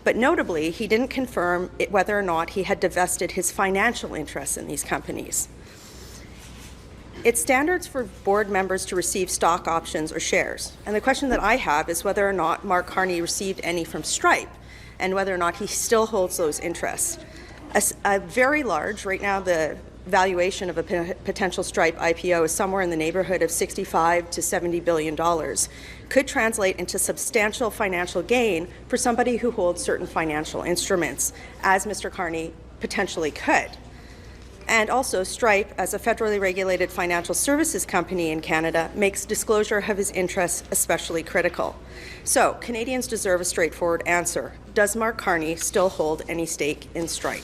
But notably, he didn't confirm whether or not he had divested his financial interests in these companies. It's standards for board members to receive stock options or shares. And the question that I have is whether or not Mark Carney received any from Stripe and whether or not he still holds those interests. A very large, right now the valuation of a potential Stripe IPO is somewhere in the neighborhood of $65 to $70 billion, could translate into substantial financial gain for somebody who holds certain financial instruments, as Mr. Carney potentially could. And also, Stripe, as a federally regulated financial services company in Canada, makes disclosure of his interests especially critical. So, Canadians deserve a straightforward answer. Does Mark Carney still hold any stake in Stripe?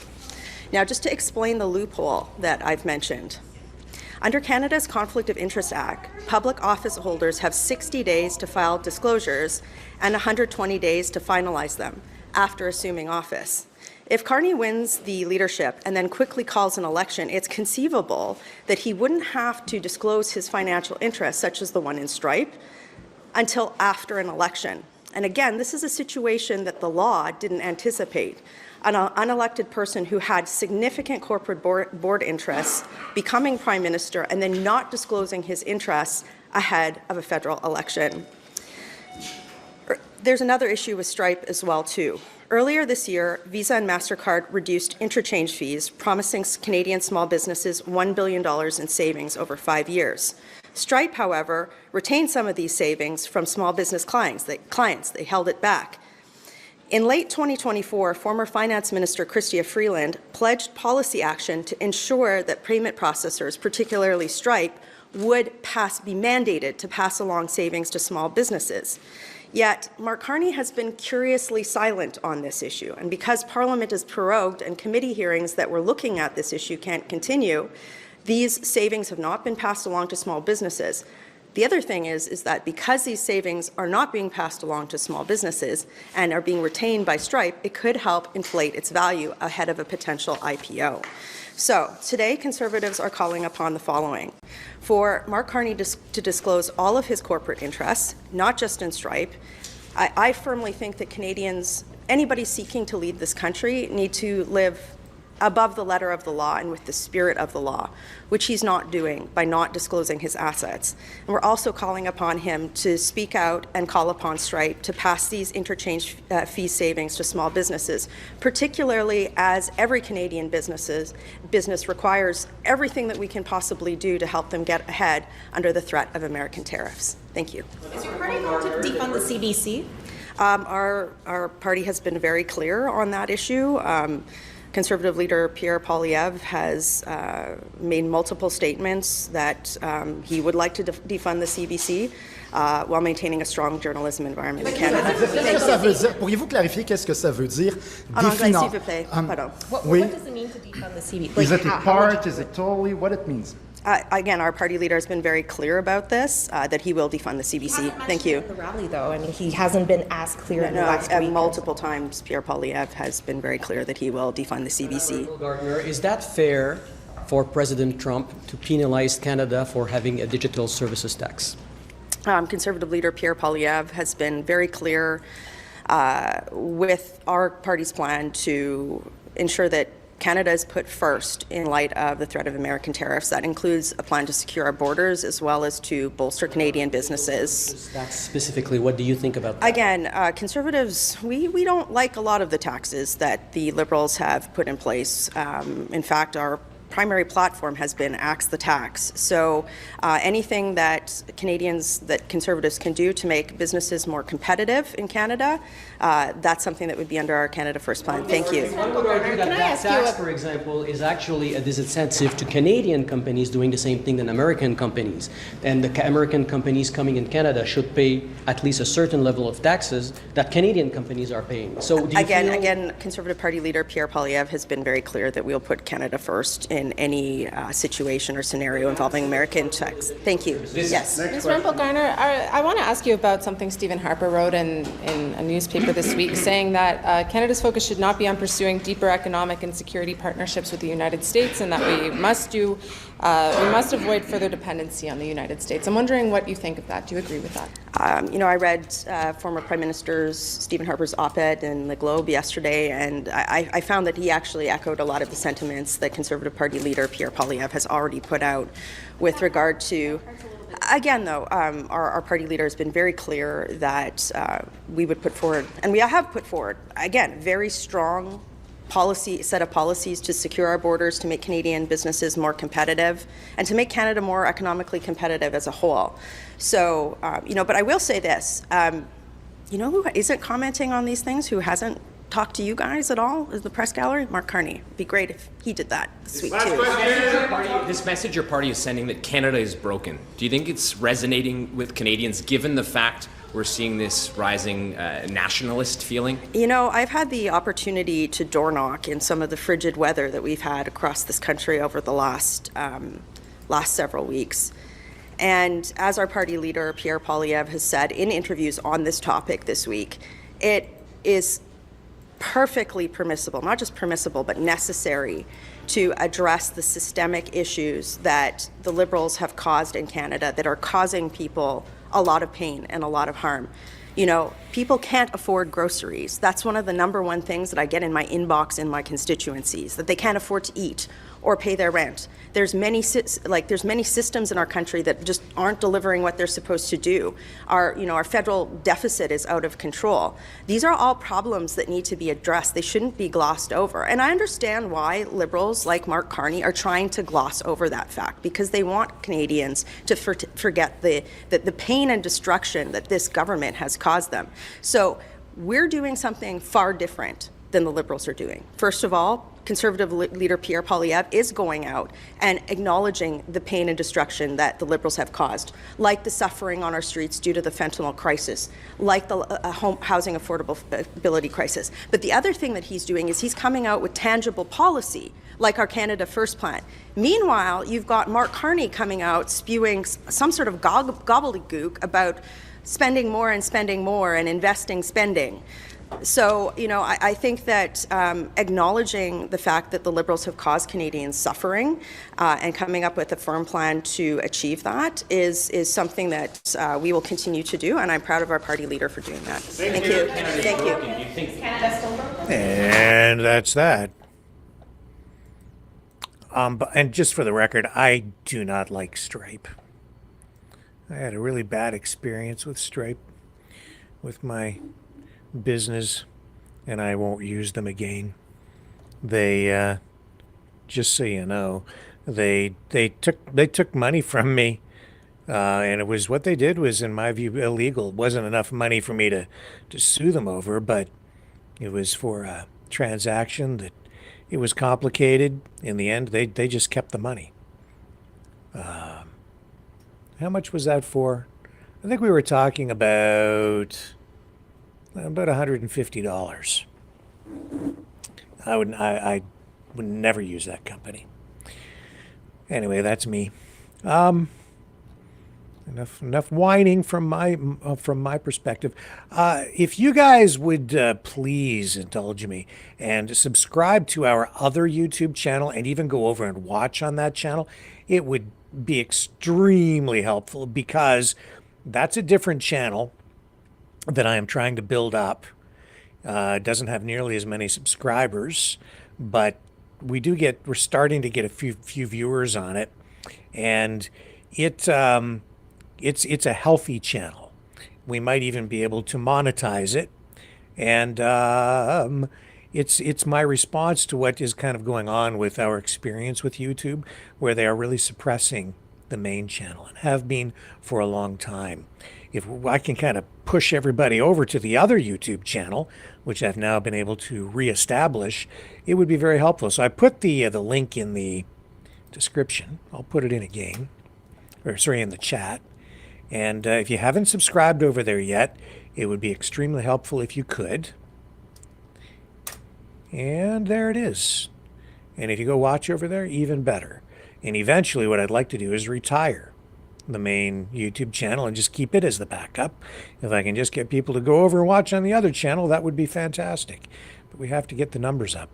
Now, just to explain the loophole that I've mentioned. Under Canada's Conflict of Interest Act, public office holders have 60 days to file disclosures and 120 days to finalize them after assuming office. If Carney wins the leadership and then quickly calls an election, it's conceivable that he wouldn't have to disclose his financial interests, such as the one in Stripe, until after an election. And again, this is a situation that the law didn't anticipate. An unelected person who had significant corporate board interests becoming prime minister and then not disclosing his interests ahead of a federal election. There's another issue with Stripe as well, too. Earlier this year, Visa and MasterCard reduced interchange fees, promising Canadian small businesses $1 billion in savings over 5 years. Stripe, however, retained some of these savings from small business clients. They held it back. In late 2024, former Finance Minister Chrystia Freeland pledged policy action to ensure that payment processors, particularly Stripe, would be mandated to pass along savings to small businesses. Yet, Mark Carney has been curiously silent on this issue, and because Parliament is prorogued and committee hearings that were looking at this issue can't continue, these savings have not been passed along to small businesses. The other thing is that because these savings are not being passed along to small businesses and are being retained by Stripe, it could help inflate its value ahead of a potential IPO. So today, Conservatives are calling upon the following. For Mark Carney to disclose all of his corporate interests, not just in Stripe. I firmly think that Canadians, anybody seeking to lead this country, need to live above the letter of the law and with the spirit of the law, which he's not doing by not disclosing his assets. And we're also calling upon him to speak out and call upon Stripe to pass these interchange fee savings to small businesses, particularly as every Canadian business requires everything that we can possibly do to help them get ahead under the threat of American tariffs. Thank you. Is your party going to defund the CBC? Our party has been very clear on that issue. Conservative leader Pierre Poilievre has made multiple statements that he would like to defund the CBC while maintaining a strong journalism environment in Canada. Pourriez-vous clarifier qu'est-ce que ça veut dire? En anglais, s'il vous plaît. Pardon. What does it mean to defund the CBC? Is it a part? Is it totally? What it means? Again, our party leader has been very clear about this, that he will defund the CBC. Thank you. The rally, though, I mean, he hasn't been as clear in the last week. Multiple times, Pierre Poilievre has been very clear that he will defund the CBC. Gardner, is that fair for President Trump to penalize Canada for having a digital services tax? Conservative leader Pierre Poilievre has been very clear with our party's plan to ensure that Canada is put first in light of the threat of American tariffs. That includes a plan to secure our borders as well as to bolster Canadian businesses. That's specifically, what do you think about that? Again, Conservatives, we don't like a lot of the taxes that the Liberals have put in place. In fact, our primary platform has been axe the tax. So anything that Conservatives can do to make businesses more competitive in Canada, that's something that would be under our Canada First plan. Thank you. One would argue that that tax, for example, is actually a disincentive to Canadian companies doing the same thing than American companies. And the American companies coming in Canada should pay at least a certain level of taxes that Canadian companies are paying. So do you Again, Conservative Party leader Pierre Poilievre has been very clear that we'll put Canada first in any situation or scenario involving American tax. Thank you. Yes. Ms. Rempel-Garner, I want to ask you about something Stephen Harper wrote in a newspaper this week, saying that Canada's focus should not be on pursuing deeper economic and security partnerships with the United States, and that we must avoid further dependency on the United States. I'm wondering what you think of that. Do you agree with that? I read former Prime Minister Stephen Harper's op-ed in the Globe yesterday, and I found that he actually echoed a lot of the sentiments that Conservative Party party leader, Pierre Poilievre, has already put out with regard to. Again, though, our party leader has been very clear that we would put forward, and we have put forward, again, very strong set of policies to secure our borders, to make Canadian businesses more competitive, and to make Canada more economically competitive as a whole. So, but I will say this, who isn't commenting on these things, who hasn't talked to you guys at all, is the press gallery? Mark Carney. It'd be great if he did that this week, too. This message your party is sending that Canada is broken, do you think it's resonating with Canadians, given the fact we're seeing this rising nationalist feeling? I've had the opportunity to door knock in some of the frigid weather that we've had across this country over the last several weeks. And as our party leader, Pierre Poilievre, has said in interviews on this topic this week, it is perfectly permissible, not just permissible, but necessary to address the systemic issues that the Liberals have caused in Canada that are causing people a lot of pain and a lot of harm. People can't afford groceries. That's one of the number one things that I get in my inbox in my constituencies, that they can't afford to eat or pay their rent. There's many systems in our country that just aren't delivering what they're supposed to do. Our federal deficit is out of control. These are all problems that need to be addressed. They shouldn't be glossed over. And I understand why Liberals like Mark Carney are trying to gloss over that fact, because they want Canadians to forget the pain and destruction that this government has caused them. So we're doing something far different than the Liberals are doing. First of all, Conservative leader Pierre Poilievre is going out and acknowledging the pain and destruction that the Liberals have caused, like the suffering on our streets due to the fentanyl crisis, like the housing affordability crisis. But the other thing that he's doing is he's coming out with tangible policy, like our Canada First plan. Meanwhile, you've got Mark Carney coming out spewing some sort of gobbledygook about spending more and investing spending. So, I think that acknowledging the fact that the Liberals have caused Canadians suffering and coming up with a firm plan to achieve that is something that we will continue to do, and I'm proud of our party leader for doing that. Thank you. Thank you. And that's that. And just for the record, I do not like Stripe. I had a really bad experience with Stripe, with my business, and I won't use them again. They just so you know, they took money from me, and it was, what they did was, in my view, illegal. It wasn't enough money for me to sue them over, but it was for a transaction that it was complicated. In the end, they just kept the money. How much was that for? I think we were talking about $150. I would never use that company. Anyway, that's me. Enough whining from my perspective. If you guys would please indulge me and subscribe to our other YouTube channel, and even go over and watch on that channel, it would be extremely helpful, because that's a different channel that I am trying to build up. It doesn't have nearly as many subscribers, but we're starting to get a few viewers on it, and it's a healthy channel. We might even be able to monetize it, and it's my response to what is kind of going on with our experience with YouTube, where they are really suppressing the main channel, and have been for a long time. If I can kind of push everybody over to the other YouTube channel, which I've now been able to reestablish, it would be very helpful. So I put the link in the description. I'll put it in again, in the chat. And if you haven't subscribed over there yet, it would be extremely helpful if you could. And there it is. And if you go watch over there, even better. And eventually what I'd like to do is retire the main YouTube channel and just keep it as the backup. If I can just get people to go over and watch on the other channel, that would be fantastic. But we have to get the numbers up.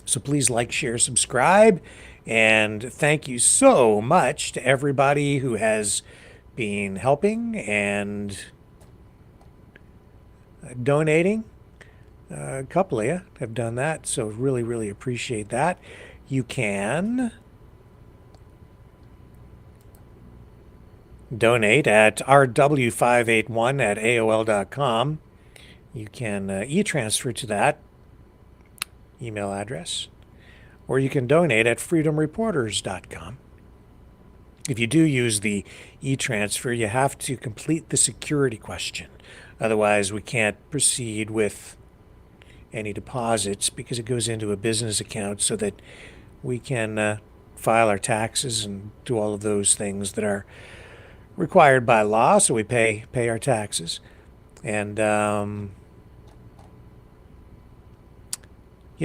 So please like, share, subscribe. And thank you so much to everybody who has been helping and donating. A couple of you have done that, so really, really appreciate that. You can donate at rw581@aol.com. You can e-transfer to that email address, or you can donate at freedomreporters.com. If you do use the e-transfer, you have to complete the security question. Otherwise, we can't proceed with any deposits because it goes into a business account so that we can file our taxes and do all of those things that are required by law. So we pay our taxes. And yeah,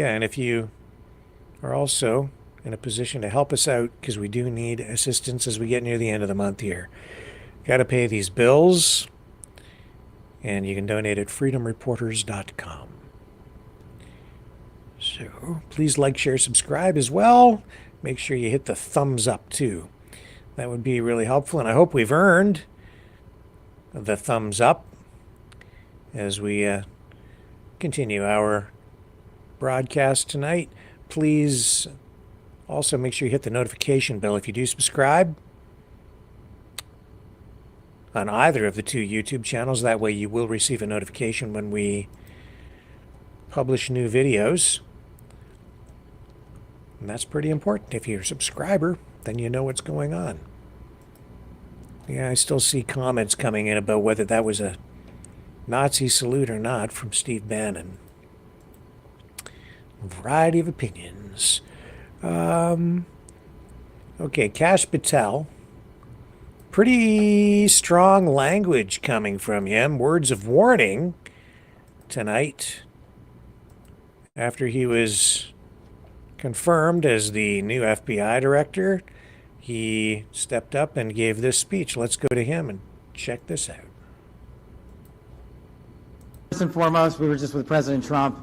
and if you are also in a position to help us out, because we do need assistance as we get near the end of the month here. Got to pay these bills, and you can donate at freedomreporters.com. So please like, share, subscribe as well. Make sure you hit the thumbs up too. That would be really helpful, and I hope we've earned the thumbs up as we continue our broadcast tonight. Please also make sure you hit the notification bell if you do subscribe on either of the two YouTube channels. That way you will receive a notification when we publish new videos. And that's pretty important. If you're a subscriber, then you know what's going on. Yeah, I still see comments coming in about whether that was a Nazi salute or not from Steve Bannon. A variety of opinions. Okay, Kash Patel. Pretty strong language coming from him. Words of warning tonight after he was confirmed as the new FBI director. He stepped up and gave this speech. Let's go to him and check this out. First and foremost, we were just with President Trump,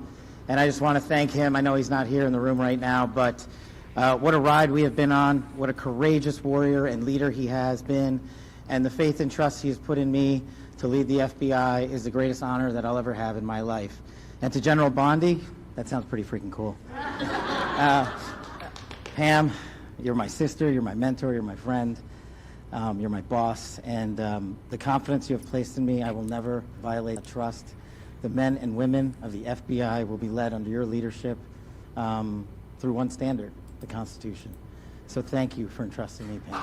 and I just want to thank him. I know he's not here in the room right now, but what a ride we have been on, what a courageous warrior and leader he has been, and the faith and trust he has put in me to lead the FBI is the greatest honor that I'll ever have in my life. And to General Bondi, that sounds pretty freaking cool. Pam, you're my sister, you're my mentor, you're my friend, you're my boss, and the confidence you have placed in me, I will never violate that trust. The men and women of the FBI will be led under your leadership through one standard, the Constitution. So thank you for entrusting me, Pam.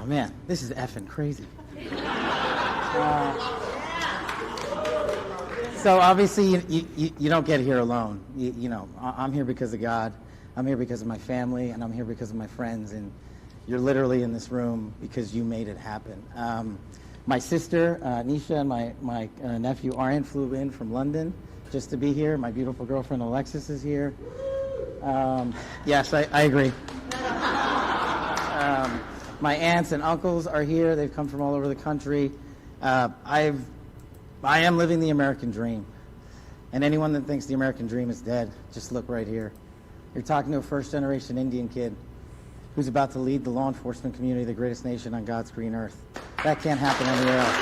Oh man, this is effing crazy. So obviously you don't get here alone. You know, I'm here because of God. I'm here because of my family, and I'm here because of my friends, and you're literally in this room because you made it happen. My sister, Nisha, and my nephew, Aryan, flew in from London just to be here. My beautiful girlfriend, Alexis, is here. Yes, I agree. My aunts and uncles are here. They've come from all over the country. I am living the American dream. And anyone that thinks the American dream is dead, just look right here. You're talking to a first-generation Indian kid who's about to lead the law enforcement community, the greatest nation on God's green earth. That can't happen anywhere else.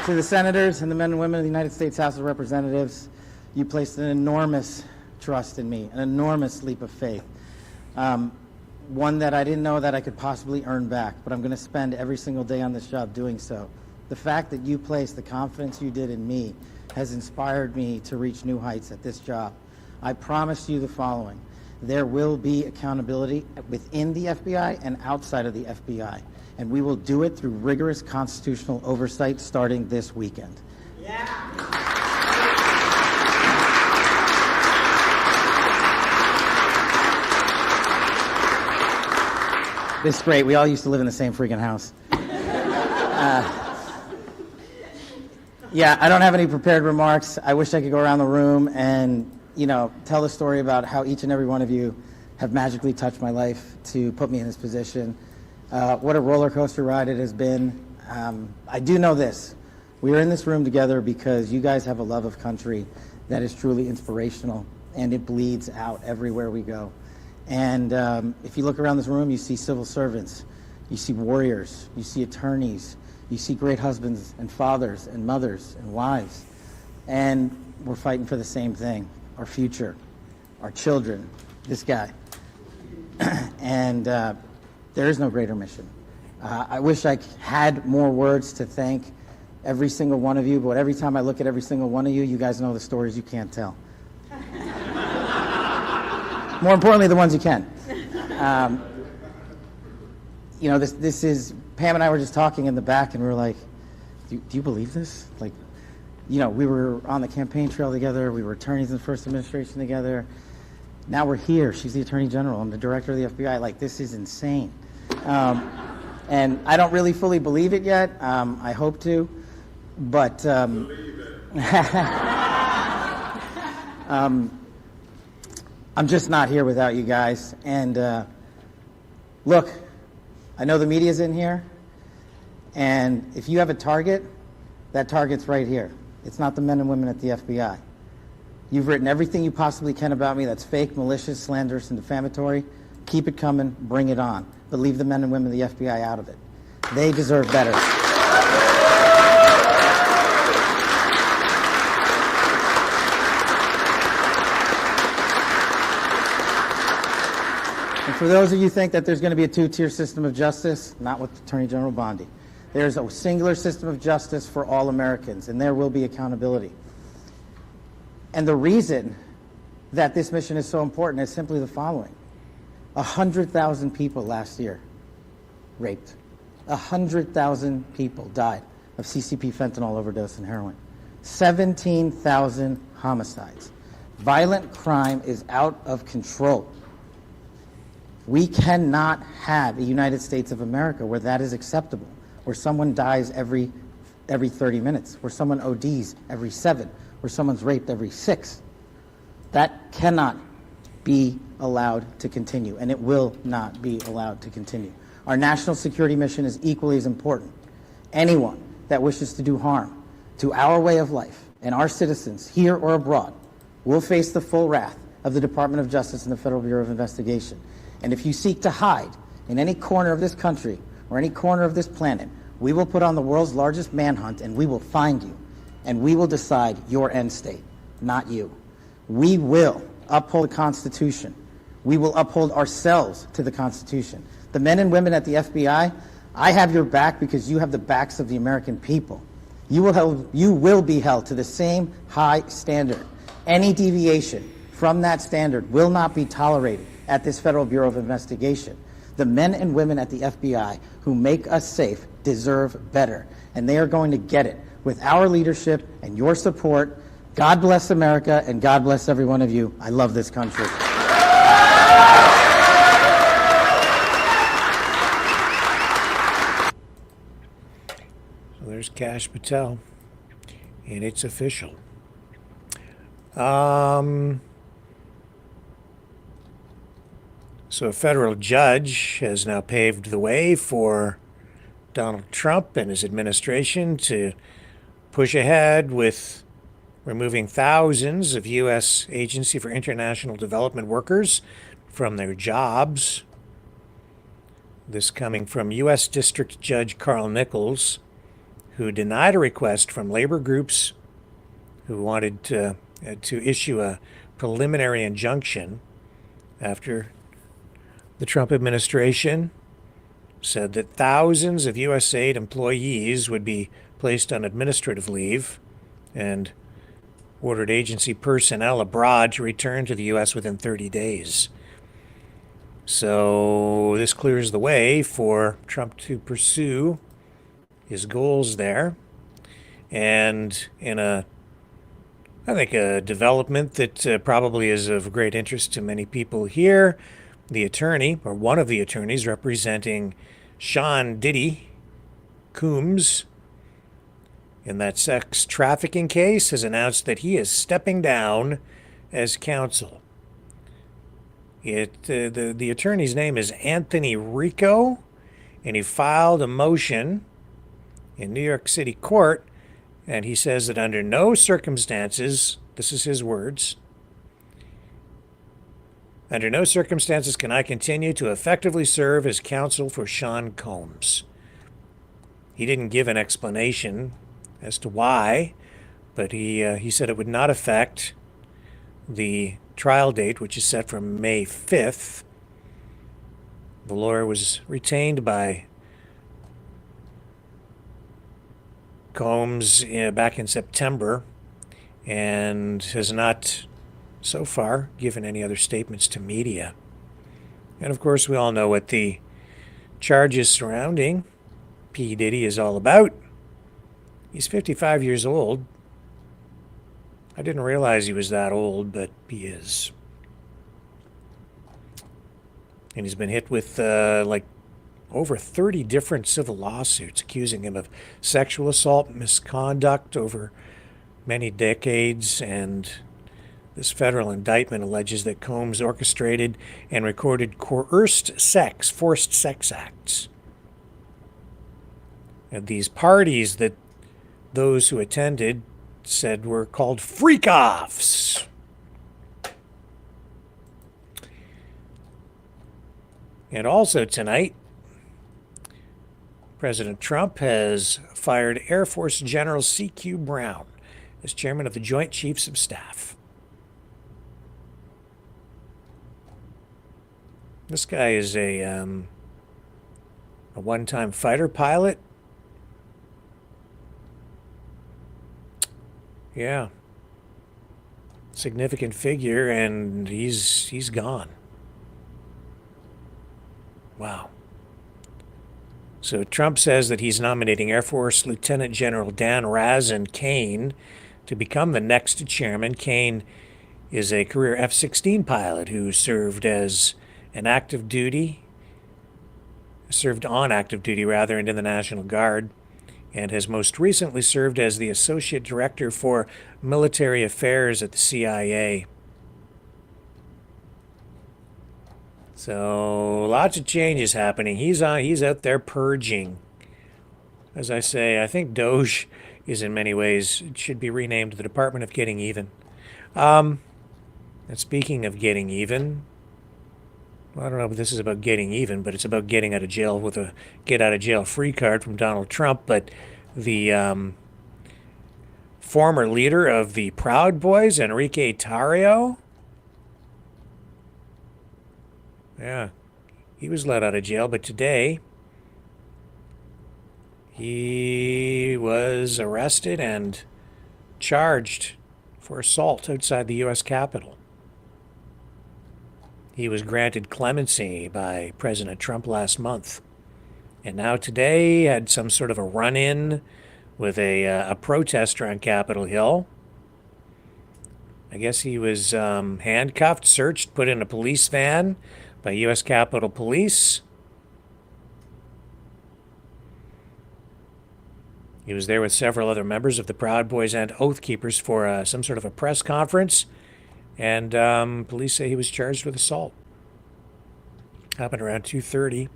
To the senators and the men and women of the United States House of Representatives, you placed an enormous trust in me, an enormous leap of faith. One that I didn't know that I could possibly earn back, but I'm going to spend every single day on this job doing so. The fact that you placed the confidence you did in me has inspired me to reach new heights at this job. I promise you the following. There will be accountability within the FBI and outside of the FBI, and we will do it through rigorous constitutional oversight starting this weekend. This is great. We all used to live in the same freaking house. Yeah, I don't have any prepared remarks. I wish I could go around the room and, tell the story about how each and every one of you have magically touched my life to put me in this position. What a roller coaster ride it has been. I do know this. We are in this room together because you guys have a love of country that is truly inspirational. and it bleeds out everywhere we go. And if you look around this room, you see civil servants, you see warriors, you see attorneys, you see great husbands and fathers and mothers and wives. And we're fighting for the same thing, our future, our children, this guy. And there is no greater mission. I wish I had more words to thank every single one of you, but every time I look at every single one of you, you guys know the stories you can't tell. More importantly, the ones you can. You know, this is, Pam and I were just talking in the back, and we were like, do you believe this? Like, you know, we were on the campaign trail together, we were attorneys in the first administration together. Now we're here. She's the Attorney General. I'm the Director of the FBI. Like, this is insane. And I don't really fully believe it yet. I hope to. But I'm just not here without you guys. And look, I know the media's in here. And if you have a target, that target's right here. It's not the men and women at the FBI. You've written everything you possibly can about me that's fake, malicious, slanderous, and defamatory. Keep it coming. Bring it on. But leave the men and women of the FBI out of it. They deserve better. And for those of you who think that there's going to be a two-tier system of justice, not with Attorney General Bondi. There's a singular system of justice for all Americans, and there will be accountability. And the reason that this mission is so important is simply the following. 100,000 people last year raped. 100,000 people died of CCP fentanyl overdose and heroin. 17,000 homicides. Violent crime is out of control. We cannot have a United States of America where that is acceptable, where someone dies every 30 minutes, where someone ODs every 7, where someone's raped every 6. That cannot be allowed to continue, and it will not be allowed to continue. Our national security mission is equally as important. Anyone that wishes to do harm to our way of life and our citizens here or abroad will face the full wrath of the Department of Justice and the Federal Bureau of Investigation. And if you seek to hide in any corner of this country or any corner of this planet, we will put on the world's largest manhunt, and we will find you, and we will decide your end state, not you. We will uphold the Constitution. We will uphold ourselves to the Constitution. The men and women at the FBI, I have your back because you have the backs of the American people. You will be held to the same high standard. Any deviation from that standard will not be tolerated at this Federal Bureau of Investigation. The men and women at the FBI who make us safe deserve better, and they are going to get it with our leadership and your support. God bless America, and God bless every one of you. I love this country. So there's Kash Patel, and it's official. So a federal judge has now paved the way for Donald Trump and his administration to push ahead with removing thousands of U.S. Agency for International Development workers from their jobs. This coming from U.S. District Judge Carl Nichols, who denied a request from labor groups who wanted to issue a preliminary injunction after the Trump administration said that thousands of USAID employees would be placed on administrative leave and ordered agency personnel abroad to return to the U.S. within 30 days. So this clears the way for Trump to pursue his goals there. And in I think a development that probably is of great interest to many people here, the attorney, or one of the attorneys representing Sean Diddy Coombs in that sex trafficking case, has announced that he is stepping down as counsel. The attorney's name is Anthony Rico, and he filed a motion in New York City court, and he says that under no circumstances, this is his words, Under no circumstances can I continue to effectively serve as counsel for Sean Combs. He didn't give an explanation as to why, but he said it would not affect the trial date, which is set for May 5th. The lawyer was retained by Combs back in September and has not so far given any other statements to media. And of course, we all know what the charges surrounding P. Diddy is all about. He's 55 years old. I didn't realize he was that old, but he is. And he's been hit with like over 30 different civil lawsuits accusing him of sexual assault, misconduct over many decades, and this federal indictment alleges that Combs orchestrated and recorded coerced sex, forced sex acts. And these parties that those who attended said were called freak-offs. And also tonight, President Trump has fired Air Force General C.Q. Brown as chairman of the Joint Chiefs of Staff. This guy is a one-time fighter pilot. Yeah. Significant figure, and he's gone. Wow. So Trump says that he's nominating Air Force Lieutenant General Dan Razin Kane to become the next chairman. Kane is a career F-16 pilot who served on active duty, and in the National Guard, and has most recently served as the Associate Director for Military Affairs at the CIA. So lots of changes happening. He's out there purging. As I say, I think DOGE is in many ways, it should be renamed the Department of Getting Even. And speaking of getting even, well, I don't know if this is about getting even, but it's about getting out of jail with a get out of jail free card from Donald Trump. But the former leader of the Proud Boys, Enrique Tarrio, yeah, he was let out of jail, but today he was arrested and charged for assault outside the U.S. Capitol. He was granted clemency by President Trump last month. And now today had some sort of a run-in with a protester on Capitol Hill. I guess he was handcuffed, searched, put in a police van by U.S. Capitol Police. He was there with several other members of the Proud Boys and Oath Keepers for some sort of a press conference. And police say he was charged with assault. Happened around 2:30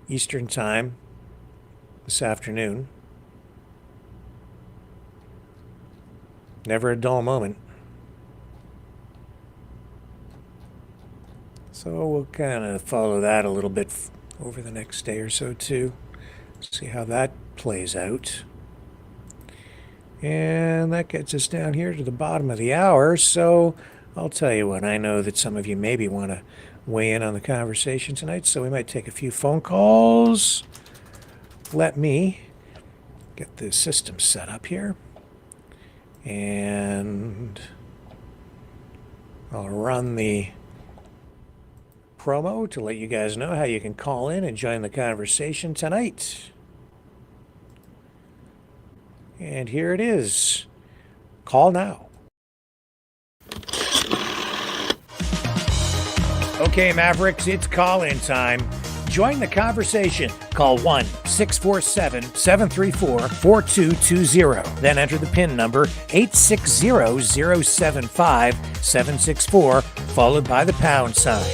Eastern Time this afternoon. Never a dull moment. So we'll kind of follow that a little bit over the next day or so too. See how that plays out. And that gets us down here to the bottom of the hour. So I'll tell you what, I know that some of you maybe want to weigh in on the conversation tonight, so we might take a few phone calls. Let me get the system set up here. And I'll run the promo to let you guys know how you can call in and join the conversation tonight. And here it is. Call now. Okay, Mavericks, it's call-in time. Join the conversation. Call 1-647-734-4220. Then enter the PIN number 860-075-764, followed by the pound sign.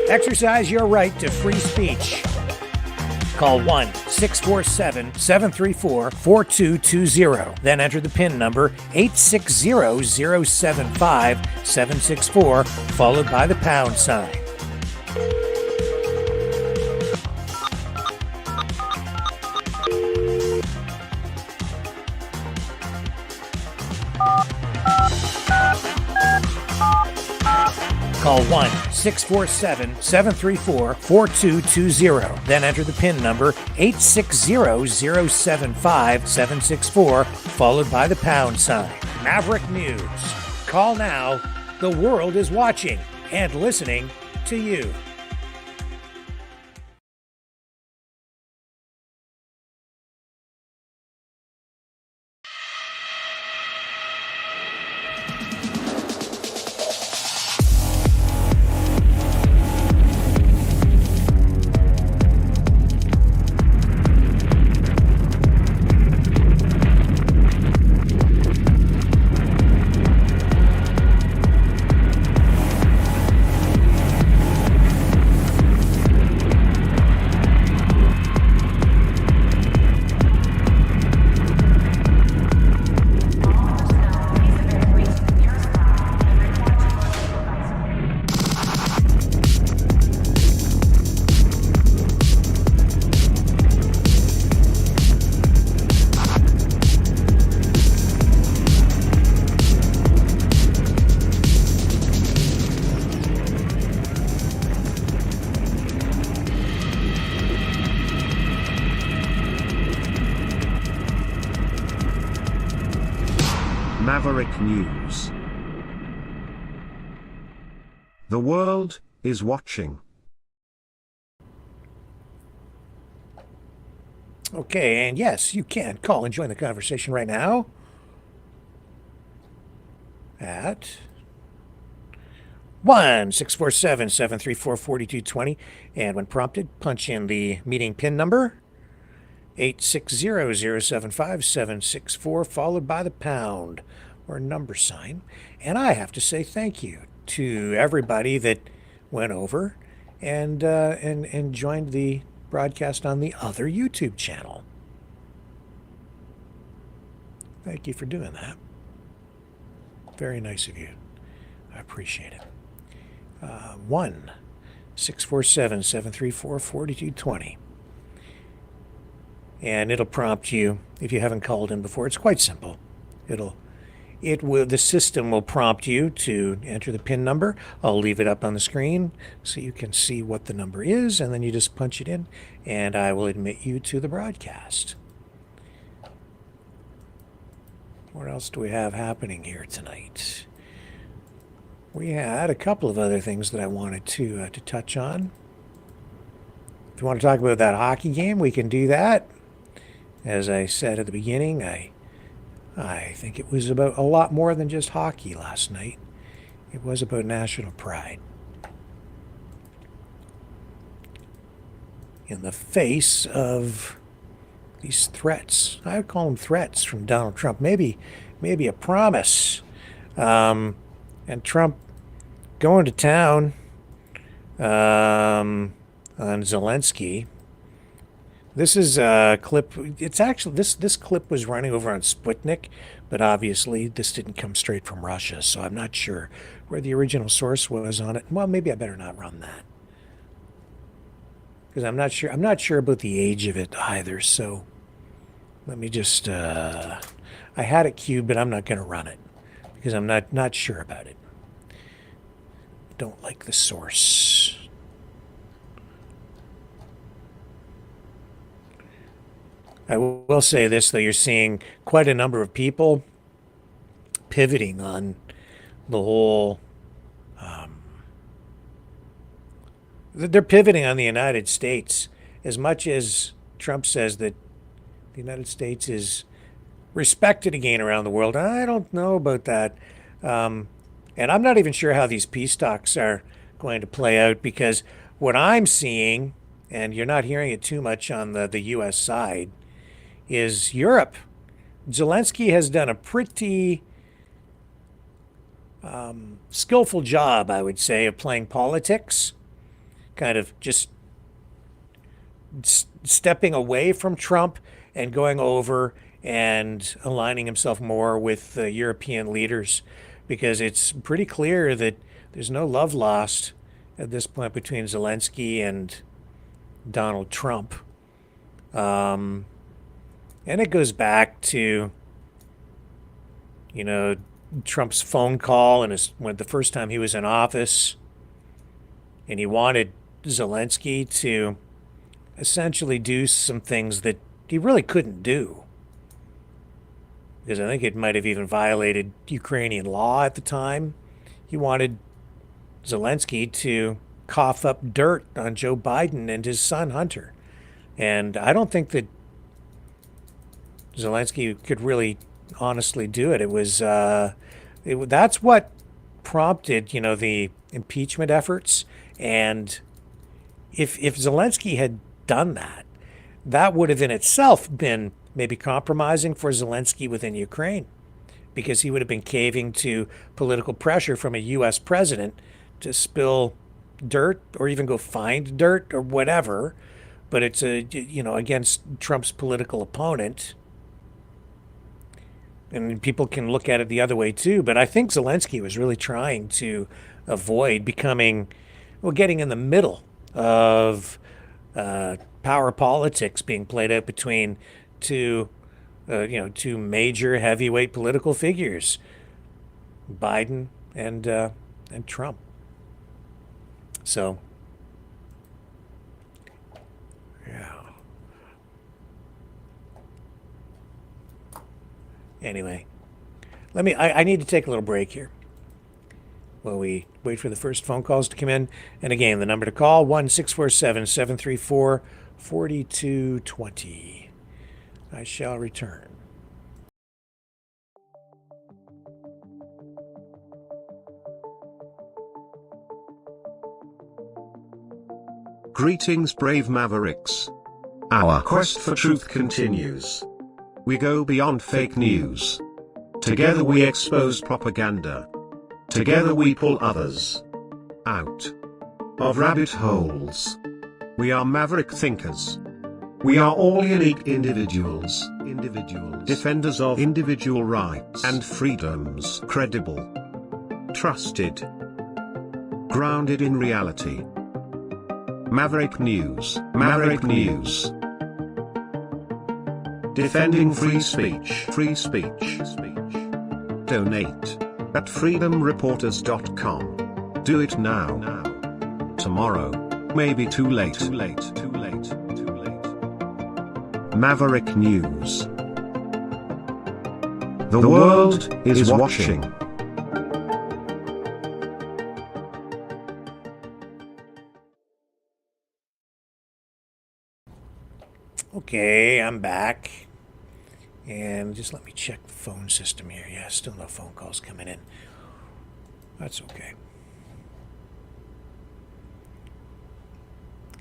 Exercise your right to free speech. Call 1-647-734-4220. Then enter the PIN number 860-075-764, followed by the pound sign. Call 1-647-734-4220. Then enter the PIN number 860-075-764, followed by the pound sign. Maverick News. Call now. The world is watching and listening to you. Maverick News. The world is watching. Okay, and yes, you can call and join the conversation right now at 1-647-734-4220, and when prompted, punch in the meeting PIN number 860-075-764, followed by the pound or number sign. And I have to say thank you to everybody that went over and joined the broadcast on the other YouTube channel. Thank you for doing that. Very nice of you. I appreciate it. 1-647-734-4220. And it'll prompt you if you haven't called in before. It's quite simple. The system will prompt you to enter the PIN number. I'll leave it up on the screen so you can see what the number is, and then you just punch it in, and I will admit you to the broadcast. What else do we have happening here tonight? We had a couple of other things that I wanted to touch on. If you want to talk about that hockey game, we can do that. As I said at the beginning, I think it was about a lot more than just hockey last night. It was about national pride. In the face of these threats, I would call them threats from Donald Trump, maybe a promise. And Trump going to town on Zelensky. This is a clip. It's actually this clip was running over on Sputnik, but obviously this didn't come straight from Russia, so I'm not sure where the original source was on it. Well, maybe I better not run that because I'm not sure. I'm not sure about the age of it either. So let me just. I had it queued, but I'm not going to run it because I'm not sure about it. Don't like the source. I will say this, though, you're seeing quite a number of people pivoting on the whole, they're pivoting on the United States. As much as Trump says that the United States is respected again around the world, I don't know about that. And I'm not even sure how these peace talks are going to play out, because what I'm seeing, and you're not hearing it too much on the U.S. side, is Europe. Zelensky has done a pretty skillful job, I would say, of playing politics, kind of just stepping away from Trump and going over and aligning himself more with European leaders, because it's pretty clear that there's no love lost at this point between Zelensky and Donald Trump. And it goes back to, Trump's phone call and when the first time he was in office, and he wanted Zelensky to essentially do some things that he really couldn't do, because I think it might have even violated Ukrainian law at the time. He wanted Zelensky to cough up dirt on Joe Biden and his son Hunter. And I don't think that Zelensky could really honestly do it. It was that's what prompted, the impeachment efforts. And if Zelensky had done that, that would have in itself been maybe compromising for Zelensky within Ukraine, because he would have been caving to political pressure from a U.S. president to spill dirt or even go find dirt or whatever. But it's against Trump's political opponent. And people can look at it the other way too. But I think Zelensky was really trying to avoid getting in the middle of power politics being played out between two major heavyweight political figures, Biden and Trump. So, yeah. Anyway, I need to take a little break here while we wait for the first phone calls to come in. And again, the number to call, 1-647-734-4220. I shall return. Greetings, brave Mavericks. Our quest for truth continues. We go beyond fake news. Together we expose propaganda. Together we pull others out of rabbit holes. We are maverick thinkers. We are all unique individuals, defenders of individual rights and freedoms, credible, trusted, grounded in reality. Maverick News, Maverick News. Defending free speech, free speech. Donate at freedomreporters.com. Do it now. Tomorrow may be too late. Maverick News. The world is watching. Okay, I'm back. And just let me check the phone system here. Yeah, still no phone calls coming in. That's okay.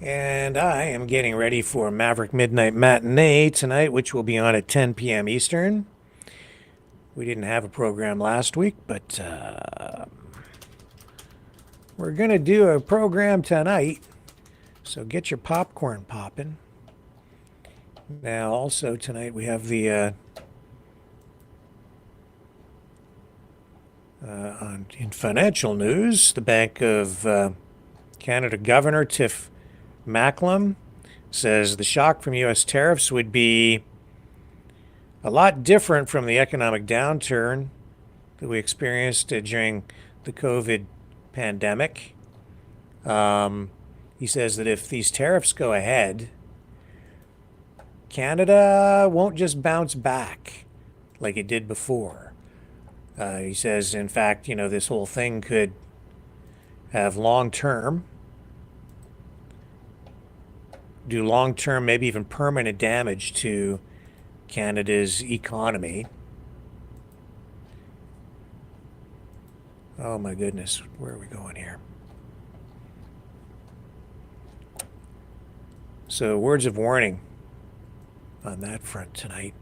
And I am getting ready for Maverick Midnight Matinee tonight, which will be on at 10 p.m. Eastern. We didn't have a program last week, but we're going to do a program tonight. So get your popcorn popping. Now, also tonight we have the in financial news, the Bank of Canada Governor Tiff Macklem says the shock from U.S. tariffs would be a lot different from the economic downturn that we experienced during the COVID pandemic. He says that if these tariffs go ahead, Canada won't just bounce back like it did before. He says, in fact, this whole thing could have long-term, maybe even permanent damage to Canada's economy. Oh my goodness, where are we going here? So, words of warning on that front tonight.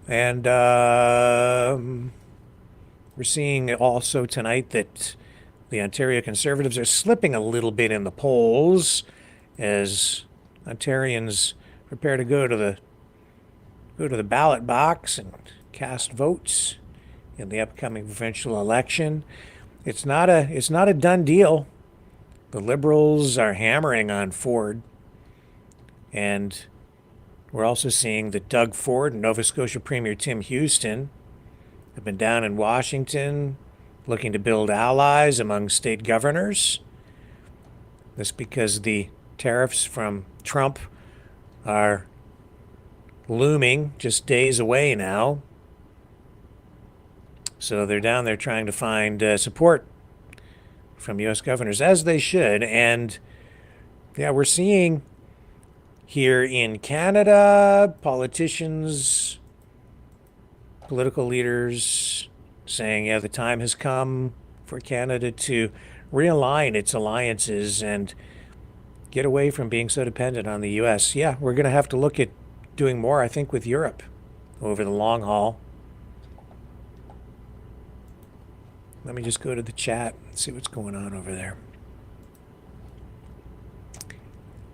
And we're seeing also tonight that the Ontario Conservatives are slipping a little bit in the polls, as Ontarians prepare to go to the ballot box and cast votes in the upcoming provincial election. It's not a done deal. The Liberals are hammering on Ford, and we're also seeing that Doug Ford and Nova Scotia Premier Tim Houston have been down in Washington looking to build allies among state governors. This because the tariffs from Trump are looming, just days away now. So they're down there trying to find support from U.S. governors, as they should. And yeah, we're seeing here in Canada politicians, political leaders saying, yeah, the time has come for Canada to realign its alliances and get away from being so dependent on the U.S. Yeah, we're going to have to look at doing more, I think, with Europe over the long haul. Let me just go to the chat and see what's going on over there.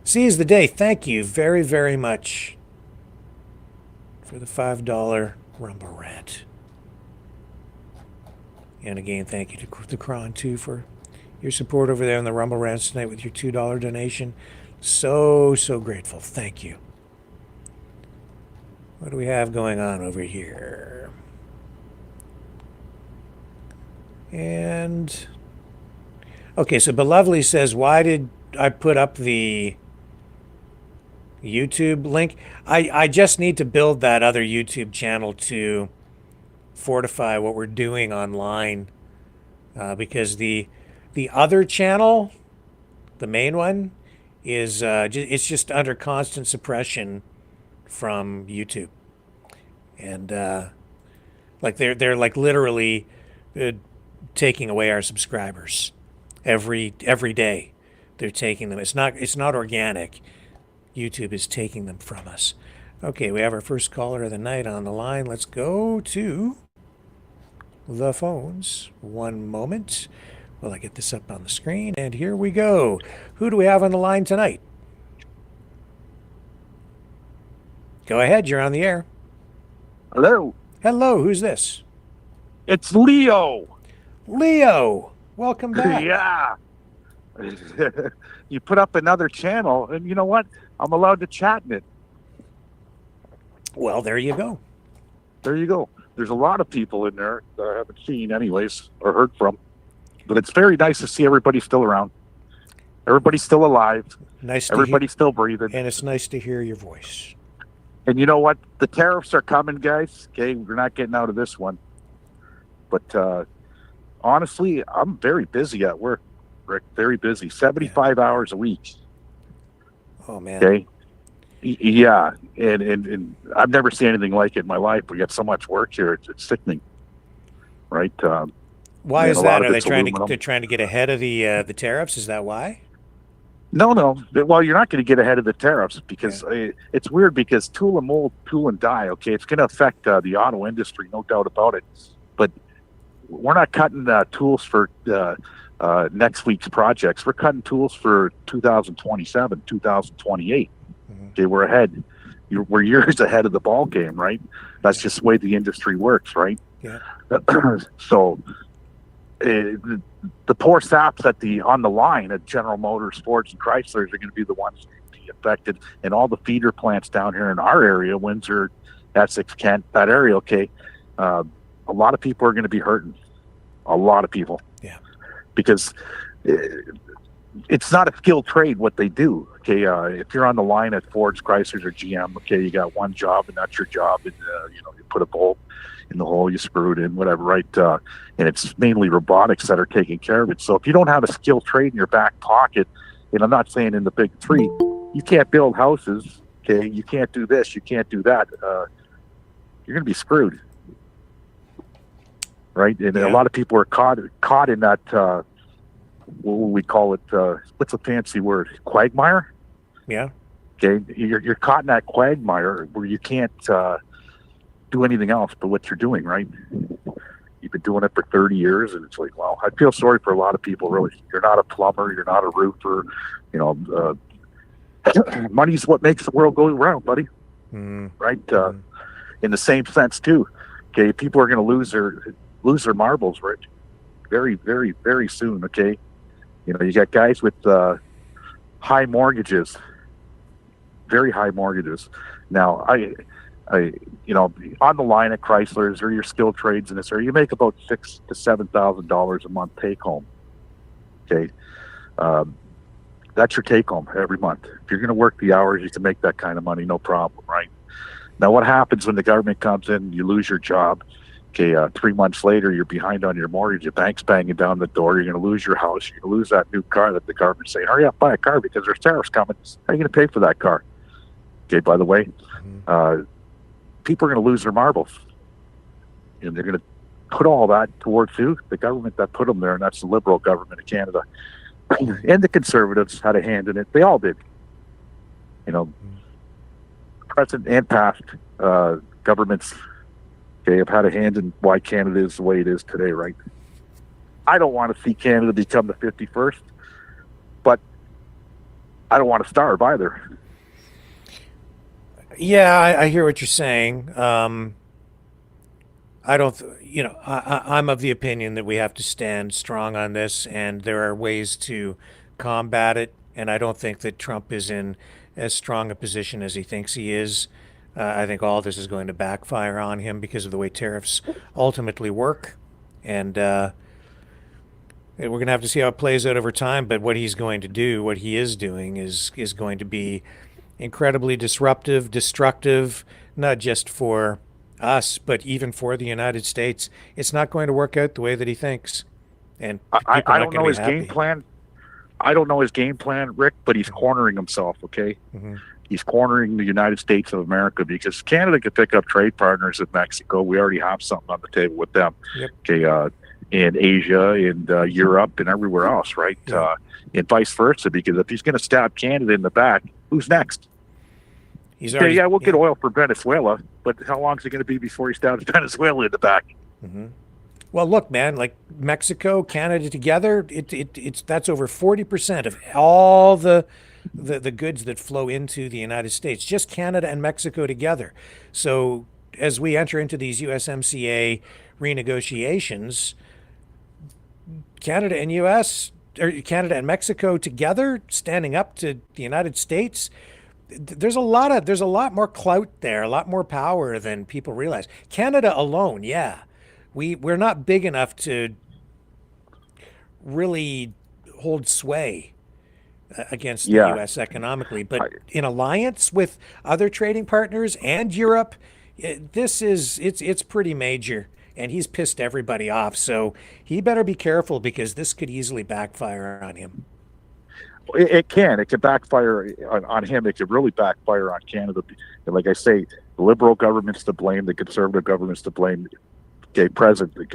Seize the day. Thank you very, very much for the $5 Rumble Rant. And again, thank you to the Cron, too, for your support over there on the Rumble Rants tonight with your $2 donation. So grateful. Thank you. What do we have going on over here? And okay, so Belovely says, why did I put up the YouTube link? I just need to build that other YouTube channel to fortify what we're doing online, because the other channel, the main one, is it's just under constant suppression from YouTube, and like they're like literally taking away our subscribers every day. They're taking them. It's not organic. YouTube is taking them from us. Okay, we have our first caller of the night on the line. Let's go to the phones. One moment while I get this up on the screen, and here we go. Who do we have on the line tonight? Go ahead, you're on the air. Hello. Hello, who's this? It's Leo. Leo, welcome back. Yeah. You put up another channel, and you know what? I'm allowed to chat in it. Well, there you go. There you go. There's a lot of people in there that I haven't seen anyways or heard from. But it's very nice to see everybody still around. Everybody's still alive. Everybody's still breathing. And it's nice to hear your voice. And you know what? The tariffs are coming, guys. Okay, we're not getting out of this one. But honestly, I'm very busy at work, Rick. Very busy. 75 hours a week. Oh, man. Okay. Yeah. And I've never seen anything like it in my life. We got so much work here. It's sickening. Right? Why is that? Are they trying to get ahead of the tariffs? Is that why? No. Well, you're not going to get ahead of the tariffs because it's weird because tool and mold, tool and die. Okay, it's going to affect the auto industry, no doubt about it. But we're not cutting tools for next week's projects. We're cutting tools for 2027, 2028. Okay, we're ahead. We're years ahead of the ball game, right? That's just the way the industry works, right? Yeah. So the poor saps on the line at General Motors, Fords, and Chryslers are going to be the ones to be affected, and all the feeder plants down here in our area, Windsor, Essex, Kent, that area. Okay, a lot of people are going to be hurting. A lot of people. Yeah. Because it's not a skilled trade what they do. Okay, if you're on the line at Fords, Chryslers, or GM, okay, you got one job and that's your job, and you put a bolt in the hole, you screw it in, whatever, right? And it's mainly robotics that are taking care of it. So if you don't have a skilled trade in your back pocket, and I'm not saying in the big three, you can't build houses. Okay, you can't do this, you can't do that. You're going to be screwed, right? And a lot of people are caught in that. What would we call it? What's a fancy word? Quagmire. Yeah. Okay, you're caught in that quagmire where you can't do anything else but what you're doing, right? You've been doing it for 30 years, and it's like, wow, I feel sorry for a lot of people, really. You're not a plumber, you're not a roofer, Money's what makes the world go round, buddy. Right? In the same sense too. Okay, people are going to lose their marbles, right? Very, very, very soon. Okay, you know, you got guys with high mortgages, very high mortgages. Now, I, you know, on the line at Chrysler's or your skilled trades in this area, you make about $6,000 to $7,000 a month take home. Okay, that's your take home every month. If you're going to work the hours, you can make that kind of money, no problem, right? Now, what happens when the government comes in, you lose your job? Okay, 3 months later, you're behind on your mortgage. Your bank's banging down the door. You're going to lose your house. You're going to lose that new car that the government's saying, hurry up, buy a car because there's tariffs coming. How are you going to pay for that car? Okay, by the way, people are going to lose their marbles. And they're going to put all that towards who? The government that put them there, and that's the Liberal government of Canada. And the Conservatives had a hand in it. They all did. You know, present and past governments, okay, have had a hand in why Canada is the way it is today, right? I don't want to see Canada become the 51st, but I don't want to starve either. Yeah, I hear what you're saying. I don't, you know, I'm of the opinion that we have to stand strong on this, and there are ways to combat it. And I don't think that Trump is in as strong a position as he thinks he is. I think all this is going to backfire on him because of the way tariffs ultimately work. And we're going to have to see how it plays out over time. But what he's going to do, what he is doing, is going to be incredibly disruptive, destructive, not just for us, but even for the United States. It's not going to work out the way that he thinks. And I don't know his game plan. I don't know his game plan, Rick, but he's cornering himself, okay? He's cornering the United States of America because Canada could pick up trade partners in Mexico. We already have something on the table with them. Okay, in Asia and Europe and everywhere else, right? And vice versa, because if he's going to stab Canada in the back, who's next? He's already, we'll get oil from Venezuela, but how long is it going to be before he stabs Venezuela in the back? Well, look, man, like Mexico, Canada together, it's that's over 40% of all the goods that flow into the United States, just Canada and Mexico together. So as we enter into these USMCA renegotiations, Canada and US, or Canada and Mexico together, standing up to the United States, there's a lot more clout there, a lot more power than people realize. Canada alone, yeah, we're not big enough to really hold sway against the U.S. economically, but in alliance with other trading partners and Europe, it's pretty major, and he's pissed everybody off. So he better be careful because this could easily backfire on him. It could backfire on him. It could really backfire on Canada. And like I say, the Liberal government's to blame, the Conservative government's to blame. Okay,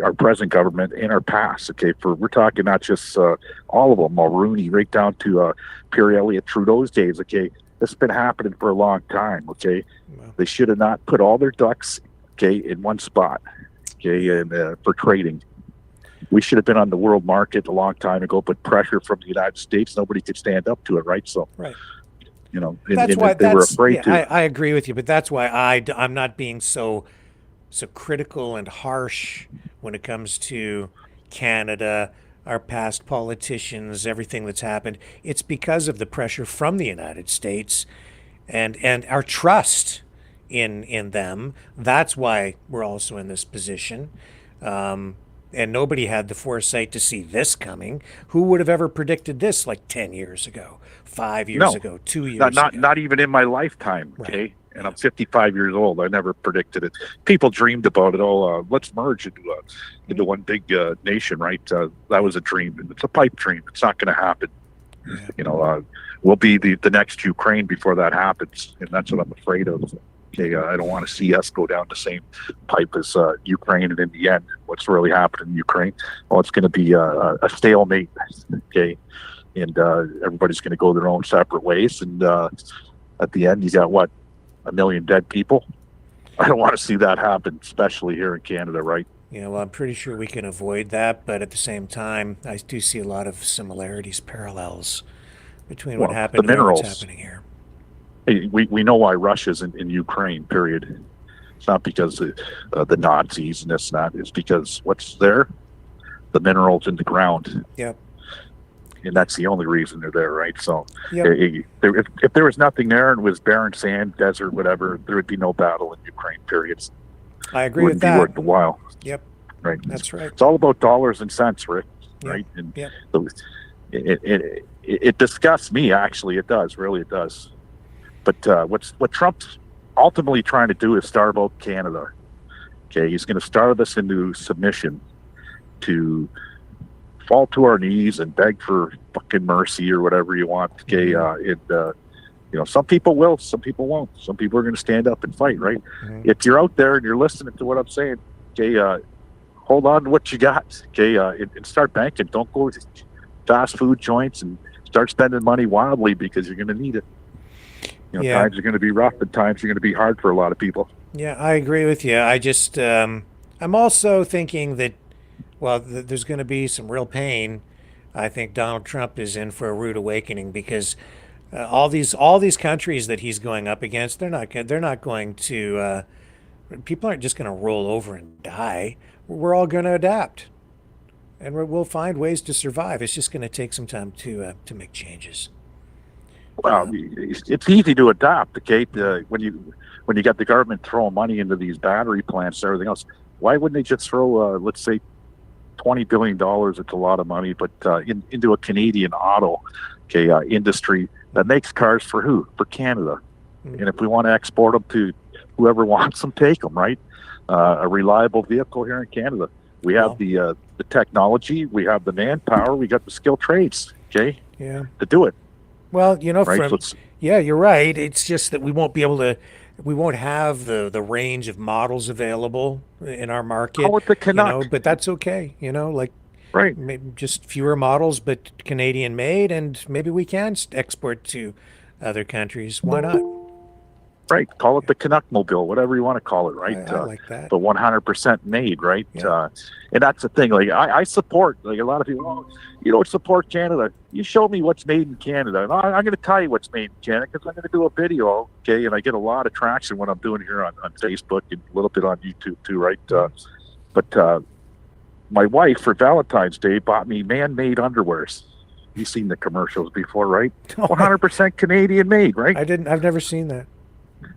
our present government and our past. Okay, we're talking not just all of them, Mulroney, right down to Pierre Elliott Trudeau's days. Okay, this has been happening for a long time. Okay, they should have not put all their ducks, okay, in one spot. Okay, and for trading. We should have been on the world market a long time ago, but pressure from the United States, nobody could stand up to it, right? So, you know, that's why they were afraid to. I agree with you, but that's why I'm not being so critical and harsh when it comes to Canada, our past politicians, everything that's happened. It's because of the pressure from the United States and our trust in them. That's why we're also in this position. And nobody had the foresight to see this coming. Who would have ever predicted this like 10 years ago, 5 years ago, 2 years ago? Not even in my lifetime, okay? And I'm 55 years old. I never predicted it. People dreamed about it. Let's merge into one big nation, right? That was a dream. It's a pipe dream. It's not going to happen. You know, we'll be the next Ukraine before that happens, and that's what I'm afraid of. Okay, I don't want to see us go down the same pipe as Ukraine, and in the end, what's really happening in Ukraine? Well, it's going to be a stalemate, okay, and everybody's going to go their own separate ways, and at the end, you got 1 million dead people. I don't want to see that happen, especially here in Canada, right? Yeah, well, I'm pretty sure we can avoid that, but at the same time, I do see a lot of similarities, parallels between what happened and what's happening here. Hey, we know why Russia's in Ukraine, period. It's not because of the Nazis and this and that. It's because what's there? The minerals in the ground. Yep. And that's the only reason they're there, right? So Yep. if there was nothing there and it was barren sand, desert, whatever, there would be no battle in Ukraine, period. I agree It with wouldn't that. be worth the while. Yep. Right. That's right. It's all about dollars and cents, Rick. Right. And Yep. it disgusts me, actually. It does. Really, it does. But what Trump's ultimately trying to do is starve out Canada. Okay. He's going to starve us into submission to fall to our knees and beg for fucking mercy or whatever you want. Okay. Some people will, some people won't. Some people are going to stand up and fight, right? If you're out there and you're listening to what I'm saying, okay, hold on to what you got, okay, and start banking. Don't go to fast food joints and start spending money wildly because you're going to need it. Yeah. Times are going to be rough, and times are going to be hard for a lot of people. Yeah, I agree with you. I just, I'm also thinking that, well, there's going to be some real pain. I think Donald Trump is in for a rude awakening because all these countries that he's going up against, they're not going to. People aren't just going to roll over and die. We're all going to adapt, and we'll find ways to survive. It's just going to take some time to make changes. Well, it's easy to adopt, okay? When you got the government throwing money into these battery plants and everything else, why wouldn't they just throw, let's say, $20 billion? It's a lot of money, but into a Canadian auto, industry that makes cars for who? For Canada. And if we want to export them to whoever wants them, take them, right? A reliable vehicle here in Canada. We have the technology, we have the manpower, we got the skilled trades, okay? Yeah. To do it. Well, Right? yeah, you're right. It's just that we won't have the range of models available in our market. Call it the Canuck. But that's okay. Right. Maybe just fewer models, but Canadian made, and maybe we can export to other countries. Why not? Right. Call it the Canuck Mobile, whatever you want to call it, right? I like that. But 100% made, right? Yeah. And that's the thing. Like I support, like a lot of people, you don't support Canada. You show me what's made in Canada. And I'm going to tell you what's made in Canada because I'm going to do a video, okay? And I get a lot of traction when I'm doing here on Facebook and a little bit on YouTube too, right? But my wife for Valentine's Day bought me man-made underwears. You've seen the commercials before, right? 100% Canadian made, right? I've never seen that.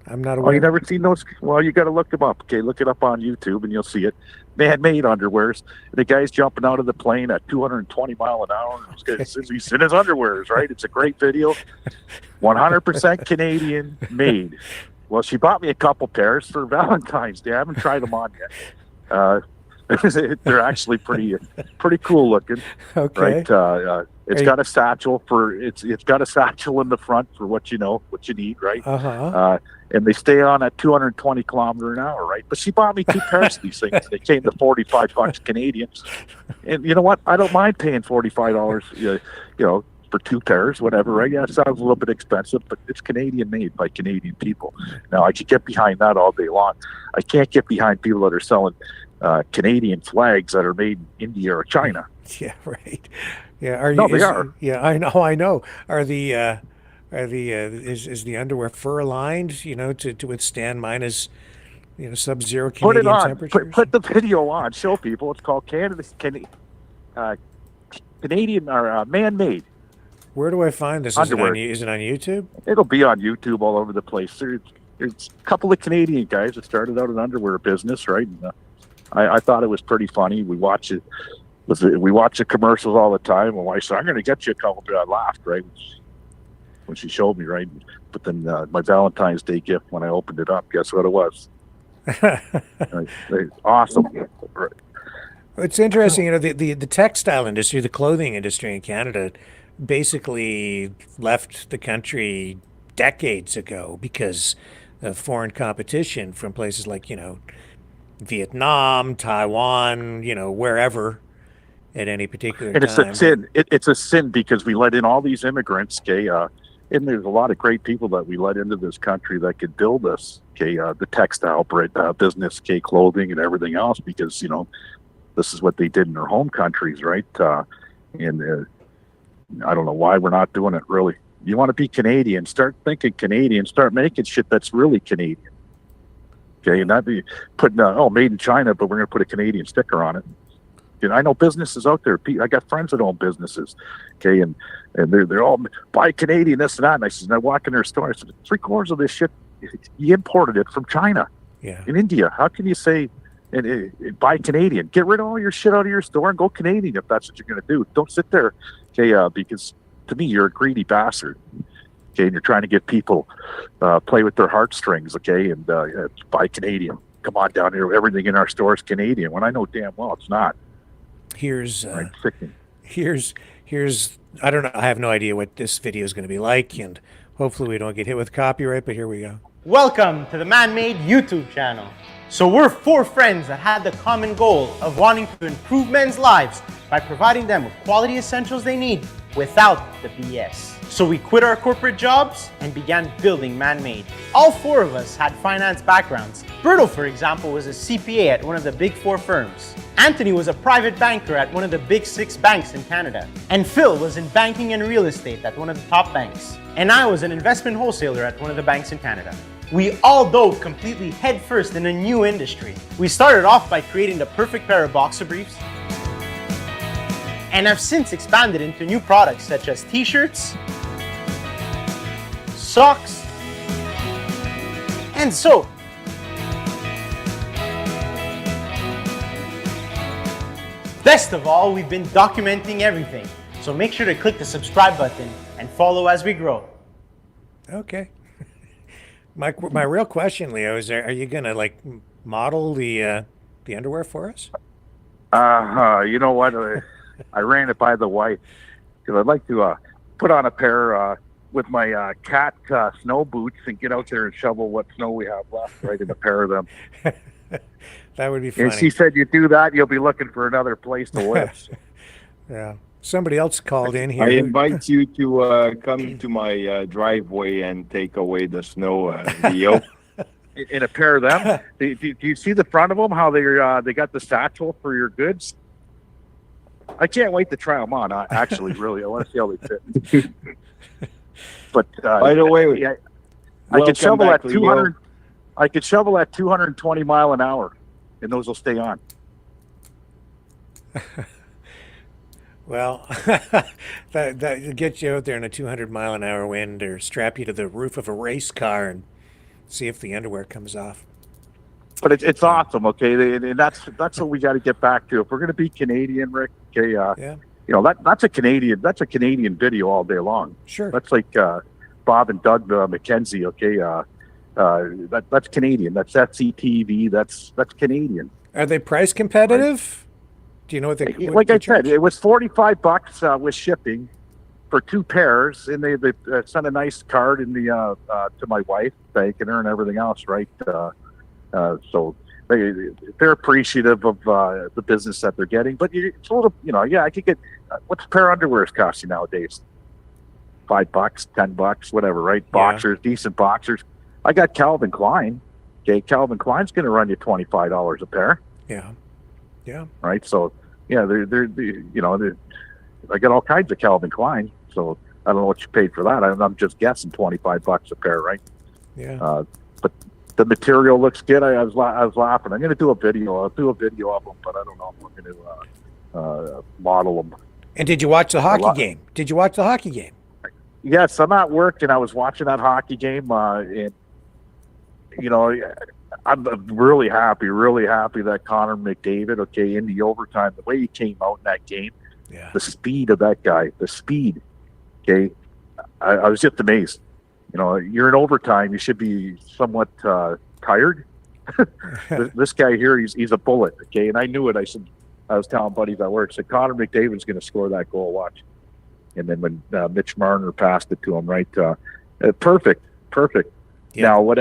I'm not aware. Oh, you never seen those? Well, you got to look them up. Okay, look it up on YouTube and you'll see it. Man-made underwears. The guy's jumping out of the plane at 220 mile an hour. He's in his underwears, right? It's a great video. 100% Canadian made. Well, she bought me a couple pairs for Valentine's Day. I haven't tried them on yet. They're actually pretty cool looking. Okay. Right. It's got a satchel it's got a satchel in the front for what you need, right? And they stay on at 220 kilometers an hour, right? But she bought me 2 pairs of these things. They came to $45 Canadian. And you know what? I don't mind paying $45, for 2 pairs, whatever, right? Yeah, it sounds a little bit expensive, but it's Canadian made by Canadian people. Now, I could get behind that all day long. I can't get behind people that are selling Canadian flags that are made in India or China. Yeah, right. Yeah, they are. Yeah, I know. Is the underwear fur lined? To withstand minus, sub-zero Canadian temperatures. Put the video on. Show people. It's called Canadian or man-made. Where do I find this? Underwear. Is it on YouTube? It'll be on YouTube all over the place. There's a couple of Canadian guys that started out an underwear business, right? And, I thought it was pretty funny. We watch it. We watch the commercials all the time. And my wife said, "I'm going to get you a couple." But I laughed, right, when she showed me, right. But then my Valentine's Day gift, when I opened it up, guess what it was? Awesome. Right. It's interesting, the textile industry, the clothing industry in Canada, basically left the country decades ago because of foreign competition from places like Vietnam, Taiwan, wherever at any particular time. And it's a sin. It's a sin because we let in all these immigrants, okay? And there's a lot of great people that we let into this country that could build us, okay? The textile business, okay, clothing and everything else, because, this is what they did in their home countries, right? And I don't know why we're not doing it, really. You want to be Canadian, start thinking Canadian, start making shit that's really Canadian. Okay, and not be putting, made in China, but we're going to put a Canadian sticker on it. You know, I know businesses out there. I got friends that own businesses, okay, and they're all buy Canadian, this and that. And I said, and I walk in their store, I said, 3/4 of this shit, you imported it from China, in India. How can you say buy Canadian? Get rid of all your shit out of your store and go Canadian if that's what you're going to do. Don't sit there, okay, because to me, you're a greedy bastard. Okay, and you're trying to get people play with their heartstrings, okay, and buy Canadian. Come on down here, everything in our store is Canadian. When I know damn well it's not. Here's I don't know. I have no idea what this video is going to be like, and hopefully we don't get hit with copyright. But here we go. Welcome to the Man-Made YouTube channel. So we're 4 friends that had the common goal of wanting to improve men's lives by providing them with quality essentials they need without the BS. So we quit our corporate jobs and began building Man-Made. All 4 of us had finance backgrounds. Berto, for example, was a CPA at one of the big 4 firms. Anthony was a private banker at one of the big 6 banks in Canada. And Phil was in banking and real estate at one of the top banks. And I was an investment wholesaler at one of the banks in Canada. We all dove completely headfirst in a new industry. We started off by creating the perfect pair of boxer briefs, and have since expanded into new products such as t-shirts, socks, and soap. Best of all, we've been documenting everything, so make sure to click the subscribe button and follow as we grow. Okay. My real question, Leo, is are you gonna like model the underwear for us? You know what? I ran it by the wife because I'd like to put on a pair with my cat snow boots and get out there and shovel what snow we have left, right in a pair of them. That would be funny. And she said, "You do that, you'll be looking for another place to live." Yeah. Somebody else called in here. I invite you to come to my driveway and take away the snow, Leo. In a pair of them? do you see the front of them? How they got the satchel for your goods? I can't wait to try them on. Actually, really, I want to see how they fit. But by the way, I could shovel at 200. Leo. I could shovel at 220 mile an hour, and those will stay on. Well, that get you out there in a 200-mile-an-hour wind, or strap you to the roof of a race car and see if the underwear comes off. But it's awesome, okay, and that's what we got to get back to. If we're going to be Canadian, Rick, okay, you know that's a Canadian video all day long. Sure, that's like Bob and Doug McKenzie, okay. That's Canadian. That's FCTV. That's Canadian. Are they price competitive? Right. Do you know what they like? I said, it was $45 with shipping for 2 pairs, and they sent a nice card in the to my wife, thanking her and everything else, right? So they're appreciative of the business that they're getting. But it's a little, I could get what's a pair of underwear costing nowadays? $5, $10, whatever, right? Boxers, decent boxers. I got Calvin Klein. Okay, Calvin Klein's going to run you $25 a pair. Yeah. Yeah. Right. So, yeah, they're I got all kinds of Calvin Klein. So I don't know what you paid for that. I'm just guessing $25 a pair, right? Yeah. But the material looks good. I was laughing. I'm going to do a video. I'll do a video of them, but I don't know if I'm going to model them. And did you watch the hockey game? Did you watch the hockey game? Yes, I'm at work and I was watching that hockey game. And I'm really happy that Connor McDavid, okay, in the overtime, the way he came out in that game, the speed of that guy, okay, I was just amazed. You're in overtime, you should be somewhat tired. This guy here, he's a bullet, okay, and I knew it. I was telling buddies at work, I said, Connor McDavid's going to score that goal, watch. And then when Mitch Marner passed it to him, right, perfect. Yeah. Now,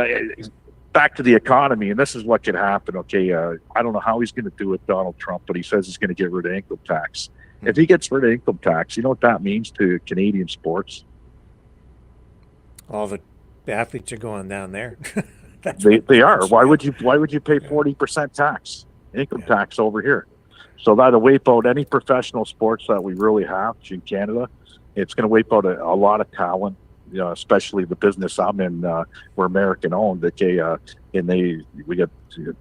back to the economy, and this is what can happen, okay? I don't know how he's going to do it, Donald Trump, but he says he's going to get rid of income tax. If he gets rid of income tax, you know what that means to Canadian sports? All the athletes are going down there. They are. Why would you pay 40% tax, income tax over here? So that'll wipe out any professional sports that we really have in Canada. It's going to wipe out a lot of talent. especially the business I'm in, we're American owned. Okay, and we got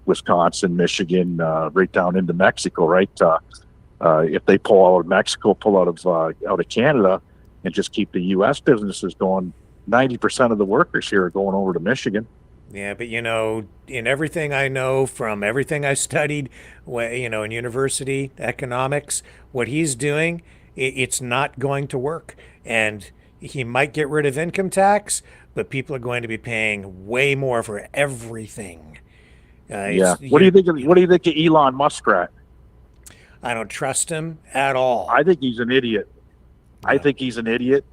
Wisconsin, Michigan, right down into Mexico, right? If they pull out of Mexico, pull out of Canada, and just keep the U.S. businesses going, 90% of the workers here are going over to Michigan. Yeah, but in everything I know from everything I studied, in university economics, what he's doing, it's not going to work. And he might get rid of income tax, but people are going to be paying way more for everything. Yeah. What do you think of Elon Musk? I don't trust him at all. I think he's an idiot. Yeah. I think he's an idiot.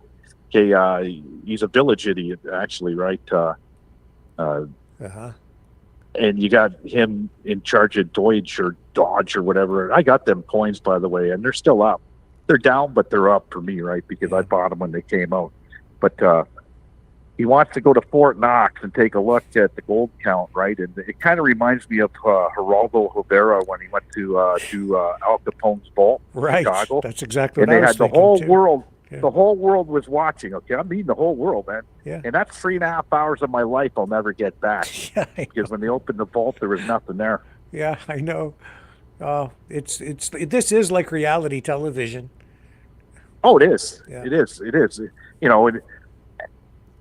Okay, he's a village idiot, actually, right? And you got him in charge of DOGE or whatever. I got them coins, by the way, and they're still up. They're down, but they're up for me, right? Because I bought them when they came out. But he wants to go to Fort Knox and take a look at the gold count, right? And it kind of reminds me of Geraldo Rivera when he went to Al Capone's vault in Chicago. That's exactly what I was thinking. And they had the whole world. Yeah. The whole world was watching. Okay, I mean the whole world, man. Yeah. And that's 3.5 hours of my life I'll never get back. Yeah, because when they opened the vault, there was nothing there. Yeah, I know. This is like reality television. Oh, it is. Yeah. It is.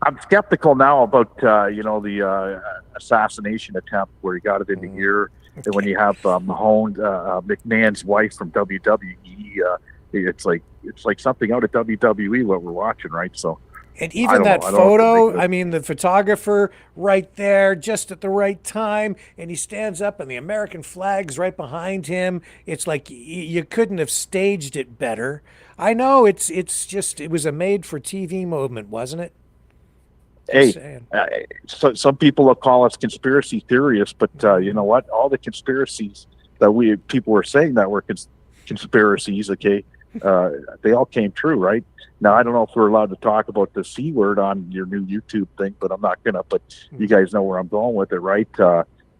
I'm skeptical now about the assassination attempt where he got it in the ear, and when you have Mahone, McMahon's wife from WWE. It's like something out of WWE what we're watching, right? So, and even that photo, I mean, the photographer right there, just at the right time, and he stands up, and the American flag's right behind him. It's like you couldn't have staged it better. I know it was a made-for-TV moment, wasn't it? Hey, so some people will call us conspiracy theorists, but you know what? All the conspiracies that people were saying that were conspiracies, okay, they all came true, right? Now, I don't know if we're allowed to talk about the C word on your new YouTube thing, but I'm not gonna. But you guys know where I'm going with it, right?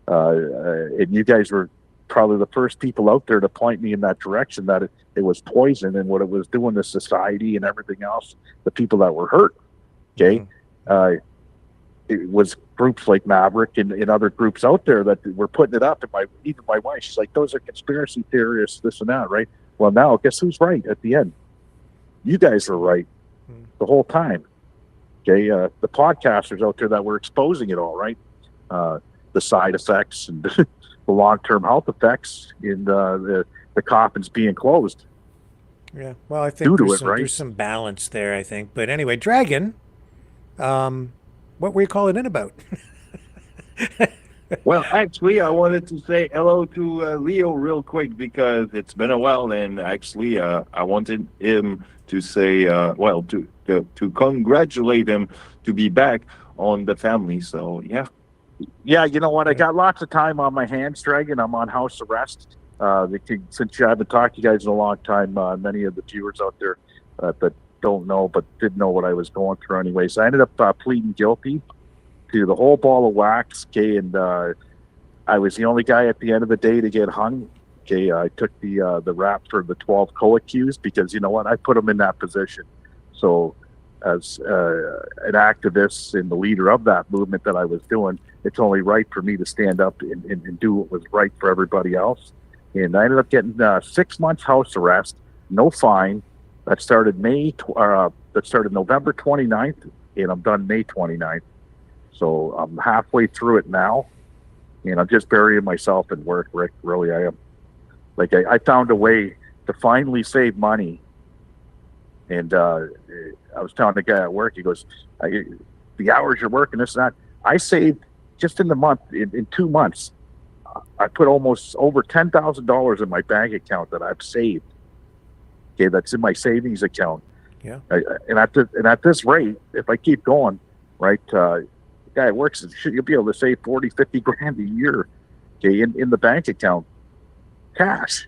And you guys were probably the first people out there to point me in that direction, that it was poison and what it was doing to society and everything else, the people that were hurt, okay? It was groups like Maverick and other groups out there that were putting it up. And even my wife, she's like, those are conspiracy theorists, this and that, right? Well, now guess who's right at the end? You guys were right the whole time. Okay, the podcasters out there that were exposing it all, right? The side effects and the long-term health effects in the coffins being closed. Yeah, well, I think there's some balance there, I think. But anyway, Dragon, what were you calling in about? Well, actually, I wanted to say hello to Leo real quick because it's been a while, and actually, I wanted him to say, to congratulate him to be back on the family. So, yeah. Yeah, you know what? I got lots of time on my hands, Dragon. I'm on house arrest. Since I haven't talked to you guys in a long time, many of the viewers out there that don't know but didn't know what I was going through anyway. So I ended up pleading guilty to the whole ball of wax, okay, and I was the only guy at the end of the day to get hung. Okay, I took the rap for the 12 co-accused because, you know what, I put them in that position. So as an activist and the leader of that movement that I was doing, it's only right for me to stand up and do what was right for everybody else. And I ended up getting 6 months house arrest, no fine. That started November 29th, and I'm done May 29th. So I'm halfway through it now, and I'm just burying myself in work, Rick. Really, I am. Like, I found a way to finally save money. And I was telling the guy at work, he goes, the hours you're working, this and that. I saved, just in the month, in 2 months, I put almost over $10,000 in my bank account that I've saved. Okay, that's in my savings account. Yeah. And at this rate, if I keep going, right, the guy at work says, you'll be able to save 40, 50 grand a year, okay, in the bank account, cash,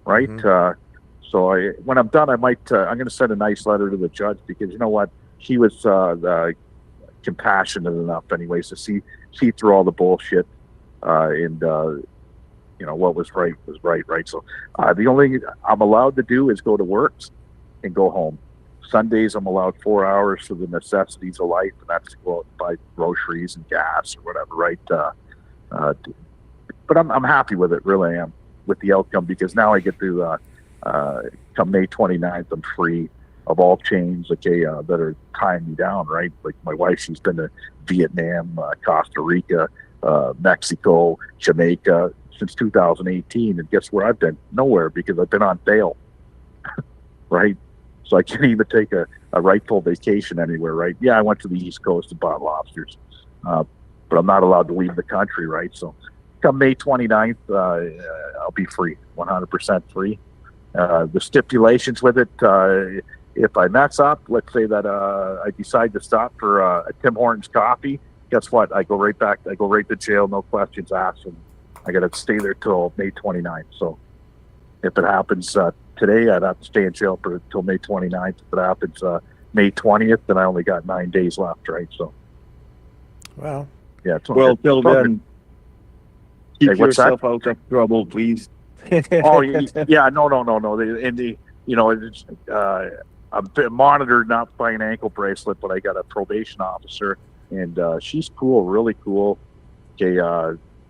right? So when I'm done, I'm going to send a nice letter to the judge because, you know what, he was compassionate enough anyways to see through all the bullshit and you know, what was right was right. So the only thing I'm allowed to do is go to work and go home. Sundays I'm allowed 4 hours for the necessities of life, and that's to go out and buy groceries and gas or whatever, right? But I'm happy with it, really I am, with the outcome, because now I get to come May 29th, I'm free of all chains, okay, that are tying me down, right? Like my wife, she's been to Vietnam, Costa Rica, Mexico, Jamaica since 2018, and guess where I've been? Nowhere, because I've been on bail, right? So I can't even take a rightful vacation anywhere, right? Yeah, I went to the East Coast and bought lobsters, but I'm not allowed to leave the country, right? So come May 29th, I'll be free, 100% free. The stipulations with it, if I mess up, let's say that I decide to stop for a Tim Hortons coffee, guess what? I go right to jail, no questions asked, and I got to stay there till May 29th. So if it happens today, I'd have to stay in jail till May 29th. If it happens May 20th, then I only got 9 days left, right? So, well, yeah. Well, till then, keep what's yourself that? out of trouble, please. Oh yeah, no. It's, I'm monitored not by an ankle bracelet, but I got a probation officer, and she's cool, really cool. Okay,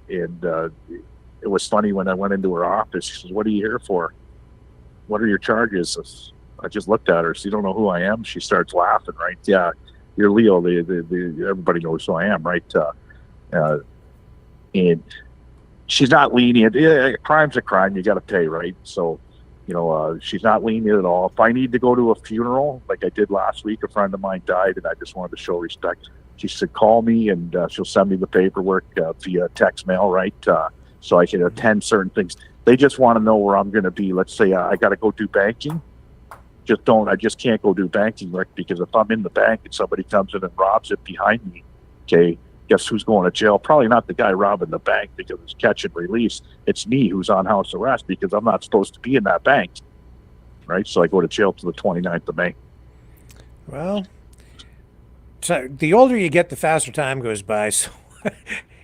and it was funny when I went into her office. She says, "What are you here for? What are your charges?" I just looked at her. She don't know who I am. She starts laughing. Right? Yeah, you're Leo. Everybody knows who I am, right? And she's not lenient. Yeah, crime's a crime. You got to pay, right? So, she's not lenient at all. If I need to go to a funeral, like I did last week, a friend of mine died, and I just wanted to show respect. She said, call me, and she'll send me the paperwork via text mail, right? So I can attend certain things. They just want to know where I'm going to be. Let's say I got to go do banking. I just can't go do banking, Rick, because if I'm in the bank and somebody comes in and robs it behind me, okay, guess who's going to jail? Probably not the guy robbing the bank because it's catch and release. It's me who's on house arrest because I'm not supposed to be in that bank, right? So I go to jail till the 29th of May. Well, so the older you get, the faster time goes by. So,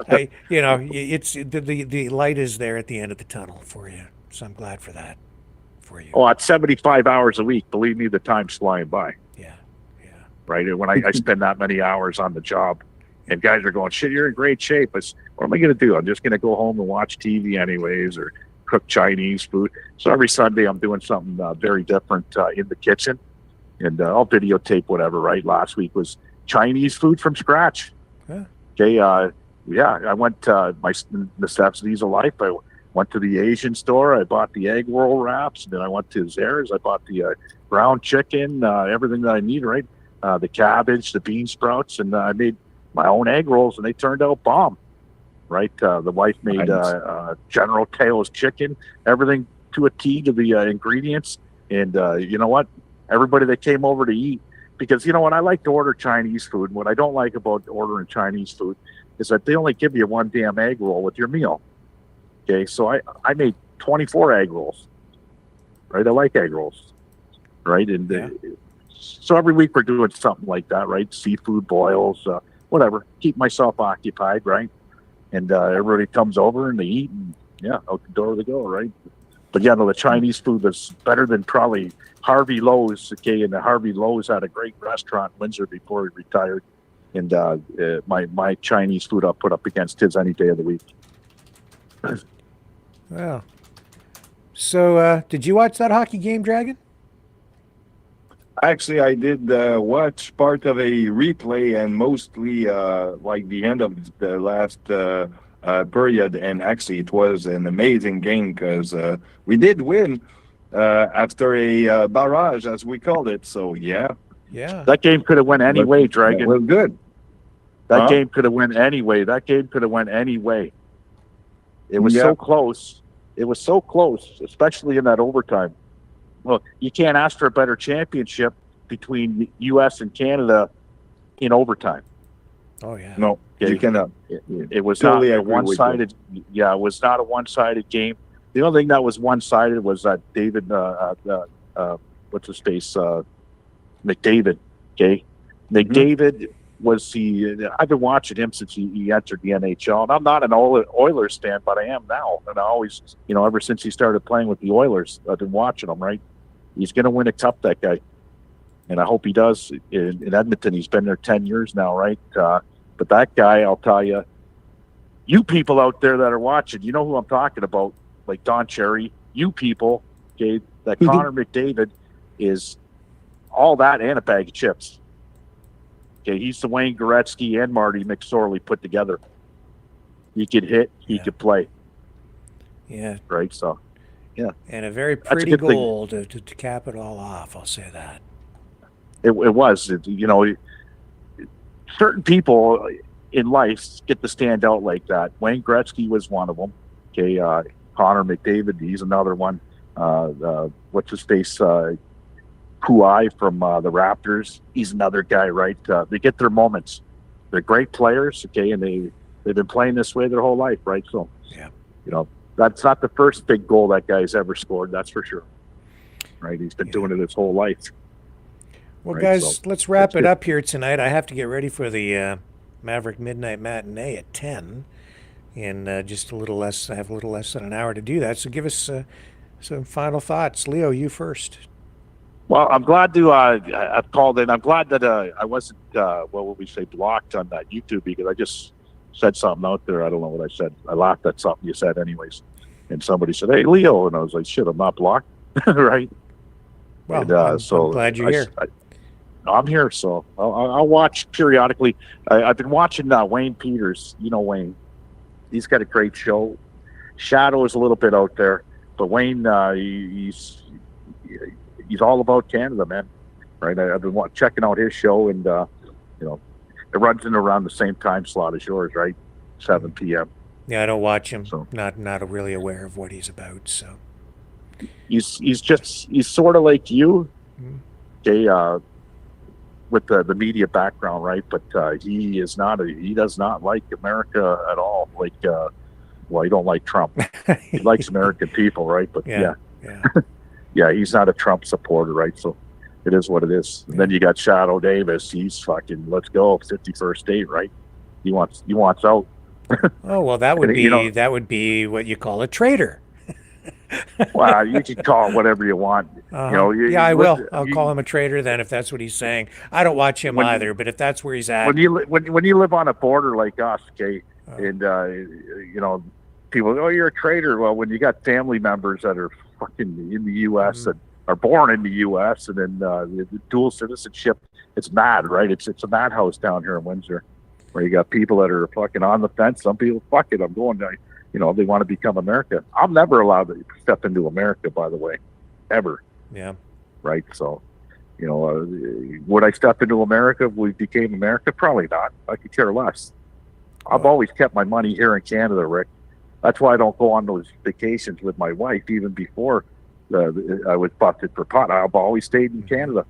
it's the light is there at the end of the tunnel for you. So I'm glad for that, for you. Oh, at 75 hours a week, believe me, the time's flying by. Yeah. Right? And when I spend that many hours on the job, and guys are going, shit, you're in great shape. What am I going to do? I'm just going to go home and watch TV anyways, or cook Chinese food. So every Sunday I'm doing something very different in the kitchen, and I'll videotape whatever, right? Last week was Chinese food from scratch. Yeah. Okay, I went my necessities of life. I went to the Asian store. I bought the egg roll wraps. And then I went to Zares. I bought the ground chicken, everything that I need, right? The cabbage, the bean sprouts, and I made my own egg rolls, and they turned out bomb, right? The wife made General Tao's chicken, everything to a T to the ingredients. And you know what? Everybody that came over to eat, because you know what? I like to order Chinese food. And what I don't like about ordering Chinese food is that they only give you one damn egg roll with your meal. Okay, so I made 24 egg rolls, right? I like egg rolls, right? And so every week we're doing something like that, right? Seafood boils, whatever, keep myself occupied, right? And everybody comes over and they eat, and out the door they go, right? But the Chinese food is better than probably Harvey Lowe's, okay? And the Harvey Lowe's had a great restaurant in Windsor before he retired. And my Chinese food I'll put up against his any day of the week. Well, so did you watch that hockey game, Dragon? Actually, I did watch part of a replay, and mostly like the end of the last period. And actually, it was an amazing game because we did win after a barrage, as we called it. So yeah, that game could have went any way, Dragon. It was good. That game could have went any way. It was so close. It was so close, especially in that overtime. Well, you can't ask for a better championship between the U.S. and Canada in overtime. Oh, yeah. No, you cannot. It was not a one-sided. Yeah, it was not a one-sided game. The only thing that was one-sided was that David, what's his face, McDavid. Okay, McDavid was I've been watching him since he entered the NHL, and I'm not an Oilers fan, but I am now. And I always, ever since he started playing with the Oilers, I've been watching him. Right, he's going to win a cup. That guy. and I hope he does in Edmonton. He's been there 10 years now, right? But that guy, I'll tell you, you people out there that are watching, you know who I'm talking about, like Don Cherry, you people, okay, that Connor McDavid is all that and a bag of chips. Okay, he's the Wayne Gretzky and Marty McSorley put together. He could hit, he could play. Yeah. Right, so, yeah. And a very pretty goal to cap it all off, I'll say that. It was. Certain people in life get to stand out like that. Wayne Gretzky was one of them. Okay, Connor McDavid, he's another one. What's his face? Kawhi from the Raptors, he's another guy, right? They get their moments. They're great players, okay, and they've been playing this way their whole life, right? So, yeah, that's not the first big goal that guy's ever scored, that's for sure. Right? He's been doing it his whole life. Well, right? guys, let's wrap it up here tonight. I have to get ready for the Maverick Midnight Matinee at 10 in just a little less. I have a little less than an hour to do that. So give us some final thoughts. Leo, you first. Well, I'm glad to I've called in. I'm glad that I wasn't, what would we say, blocked on that YouTube, because I just said something out there. I don't know what I said. I laughed at something you said anyways. And somebody said, "Hey, Leo." And I was like, shit, I'm not blocked. Right? Well, and, I'm so glad you're here. I'm here, so I'll watch periodically. I've been watching Wayne Peters. You know Wayne. He's got a great show. Shadow is a little bit out there, but Wayne, he's all about Canada, man. Right? I've been checking out his show, and it runs in around the same time slot as yours, right? 7 p.m. Yeah, I don't watch him. So. Not really aware of what he's about. So he's sort of like you, okay, with the media background, right? But he does not like America at all. Like, well, he don't like Trump. He likes American people, right? But yeah. Yeah, he's not a Trump supporter, right? So it is what it is. And then you got Shadow Davis. He's fucking, let's go, 51st state, right? He wants out. Oh, well, that would be that would be what you call a traitor. Well, you can call it whatever you want. Yeah, I will. I'll call him a traitor then, if that's what he's saying. I don't watch him either, but if that's where he's at. When you live on a border like us, okay, and people, oh, you're a traitor. Well, when you got family members that are fucking in the U.S. and are born in the U.S. and then the dual citizenship, it's mad, right? It's a madhouse down here in Windsor, where you got people that are fucking on the fence. Some people, fuck it, I'm going to, they want to become America. I'm never allowed to step into America, by the way, ever. Yeah. Right. So, would I step into America if we became America? Probably not. I could care less. I've always kept my money here in Canada, Rick. That's why I don't go on those vacations with my wife, even before I was busted for pot. I've always stayed in Canada.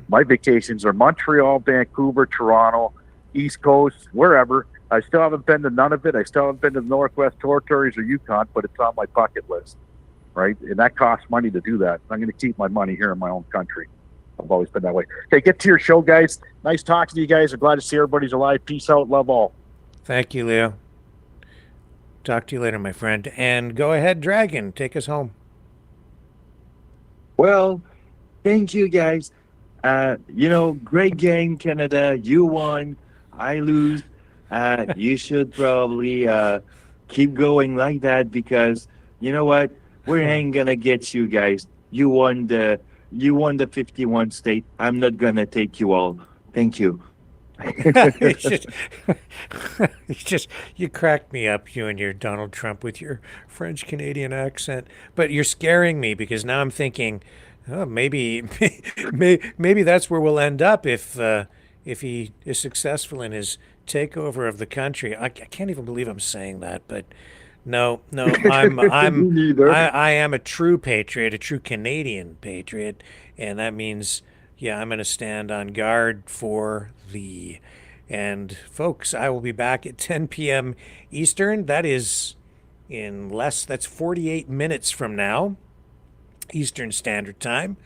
My vacations are Montreal, Vancouver, Toronto, East Coast, wherever. I still haven't been to none of it. I still haven't been to the Northwest Territories or Yukon, but it's on my bucket list, right? And that costs money to do that. I'm going to keep my money here in my own country. I've always been that way. Okay, get to your show, guys. Nice talking to you guys. I'm glad to see everybody's alive. Peace out. Love all. Thank you, Leo. Talk to you later, my friend. And go ahead, Dragon. Take us home. Well, thank you, guys. Great game, Canada. You won. I lose. You should probably keep going like that, because you know what? We ain't gonna get you guys. You won the 51 state. I'm not gonna take you all. Thank you. You cracked me up, you and your Donald Trump with your French Canadian accent. But you're scaring me, because now I'm thinking, oh, maybe that's where we'll end up if he is successful in his takeover of the country. I can't even believe I'm saying that, but no, I am a true patriot, a true Canadian patriot, and that means, I'm going to stand on guard for thee. And folks, I will be back at 10 p.m. Eastern. That is that's 48 minutes from now, Eastern Standard Time,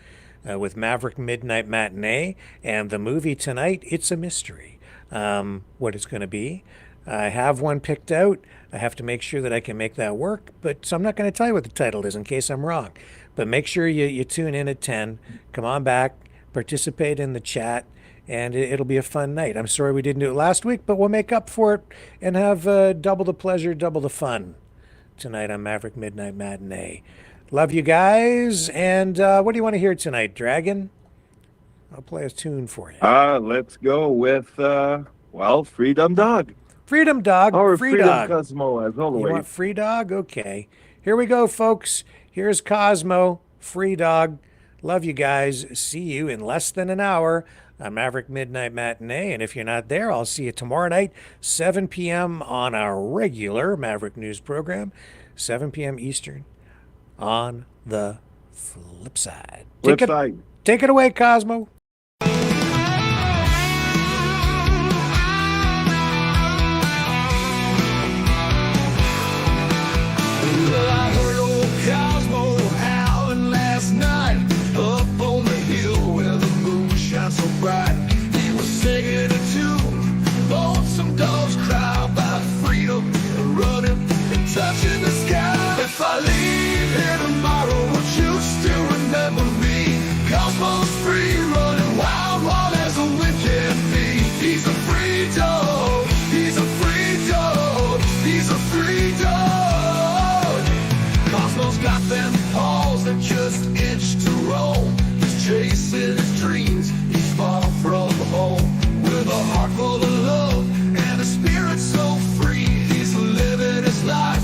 with Maverick Midnight Matinee. And the movie tonight, it's a mystery. What it's going to be. I have one picked out. I have to make sure that I can make that work, so I'm not going to tell you what the title is in case I'm wrong. But make sure you tune in at 10. Come on back. participate in the chat, and it'll be a fun night. I'm sorry we didn't do it last week, but we'll make up for it and have double the pleasure, double the fun tonight on Maverick Midnight Matinee. Love you guys, and what do you want to hear tonight, Dragon? I'll play a tune for you. Let's go with, Freedom Dog. Freedom Dog. Or Free Freedom Dog. Cosmo, as You always. want Free Dog? Okay. Here we go, folks. Here's Cosmo, Free Dog. Love you guys. See you in less than an hour on Maverick Midnight Matinee. And if you're not there, I'll see you tomorrow night, 7 p.m. on our regular Maverick News program, 7 p.m. Eastern on the flip side. Take it away, Cosmo. I heard old Cosmo howling last night up on the hill where the moon shines so bright. He was singing a tune, lonesome dogs cry about freedom and running and touching the sky. If I leave here tomorrow, would you still remember me? Cosmo's free, running wild, wild as the wind can be. He's a free dog, he's a free dog, he's a free dog. Cosmo's got them paws that just itch to roam. He's chasing his dreams, he's far from home. With a heart full of love and a spirit so free, he's living his life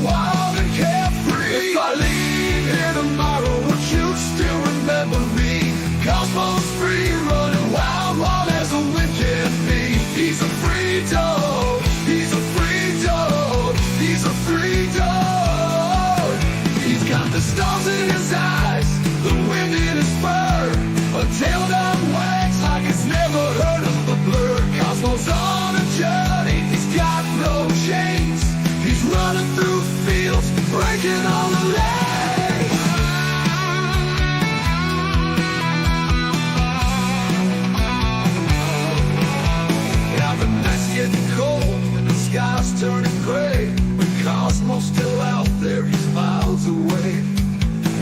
wild and carefree. If I leave here tomorrow, would you still remember me? Cosmo's free, running wild, wild as the wind can be. He's a free dog, he's a free dog, he's a free dog. He's got the stars in his eyes, the wind in his fur, a tail that wags like it's never heard of a blur. Cosmo's on a journey, he's got no chains. He's running through fields, breaking all the lanes. Now the night's getting cold and the sky's turning gray, but Cosmo's still out there, he's miles away.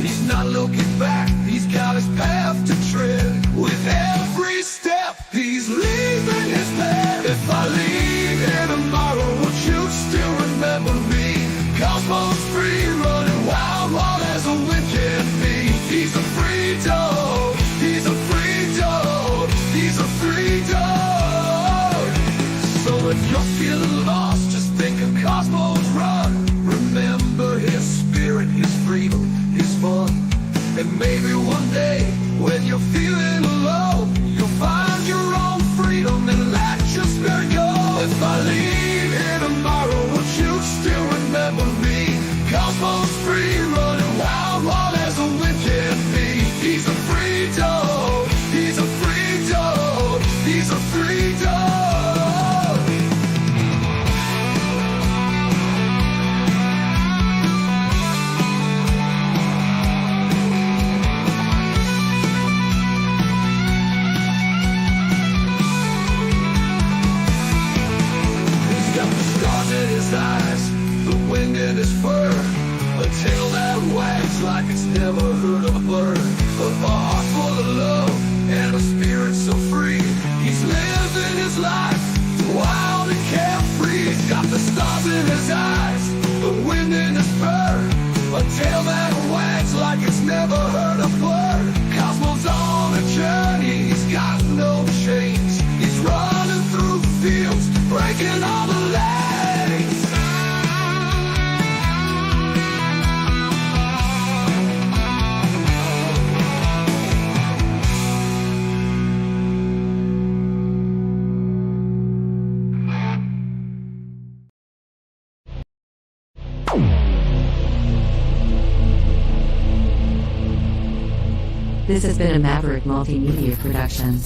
He's not looking back, he's got his path to tread. With every step, he's leaving his path. If I leave here tomorrow, would you still remember me? Cosmo's free, running wild, wild as the wind can be. He's a free dog, he's a free dog, he's a free dog. So if you're feeling lost, just think of Cosmo's run. Remember his spirit, his freedom, his fun. And maybe one day, when you're feeling low, you'll find your own freedom and let your spirit go. If I leave here tomorrow, would you still remember me? Cosmo's free, running wild, wild as the wind can be. He's a free dog, he's a free dog, he's a free dog. Stars in his eyes, the wind in his fur, a tail that wags like it's never heard of a bird. A heart full of love and a spirit so free. He's living his life wild and carefree. He's got the stars in his eyes, the wind in his fur, a tail that wags like it's never heard a word. Cosmo's on a journey, he's got no chains. He's running through fields, breaking all the lanes. This has been a Maverick Multimedia production.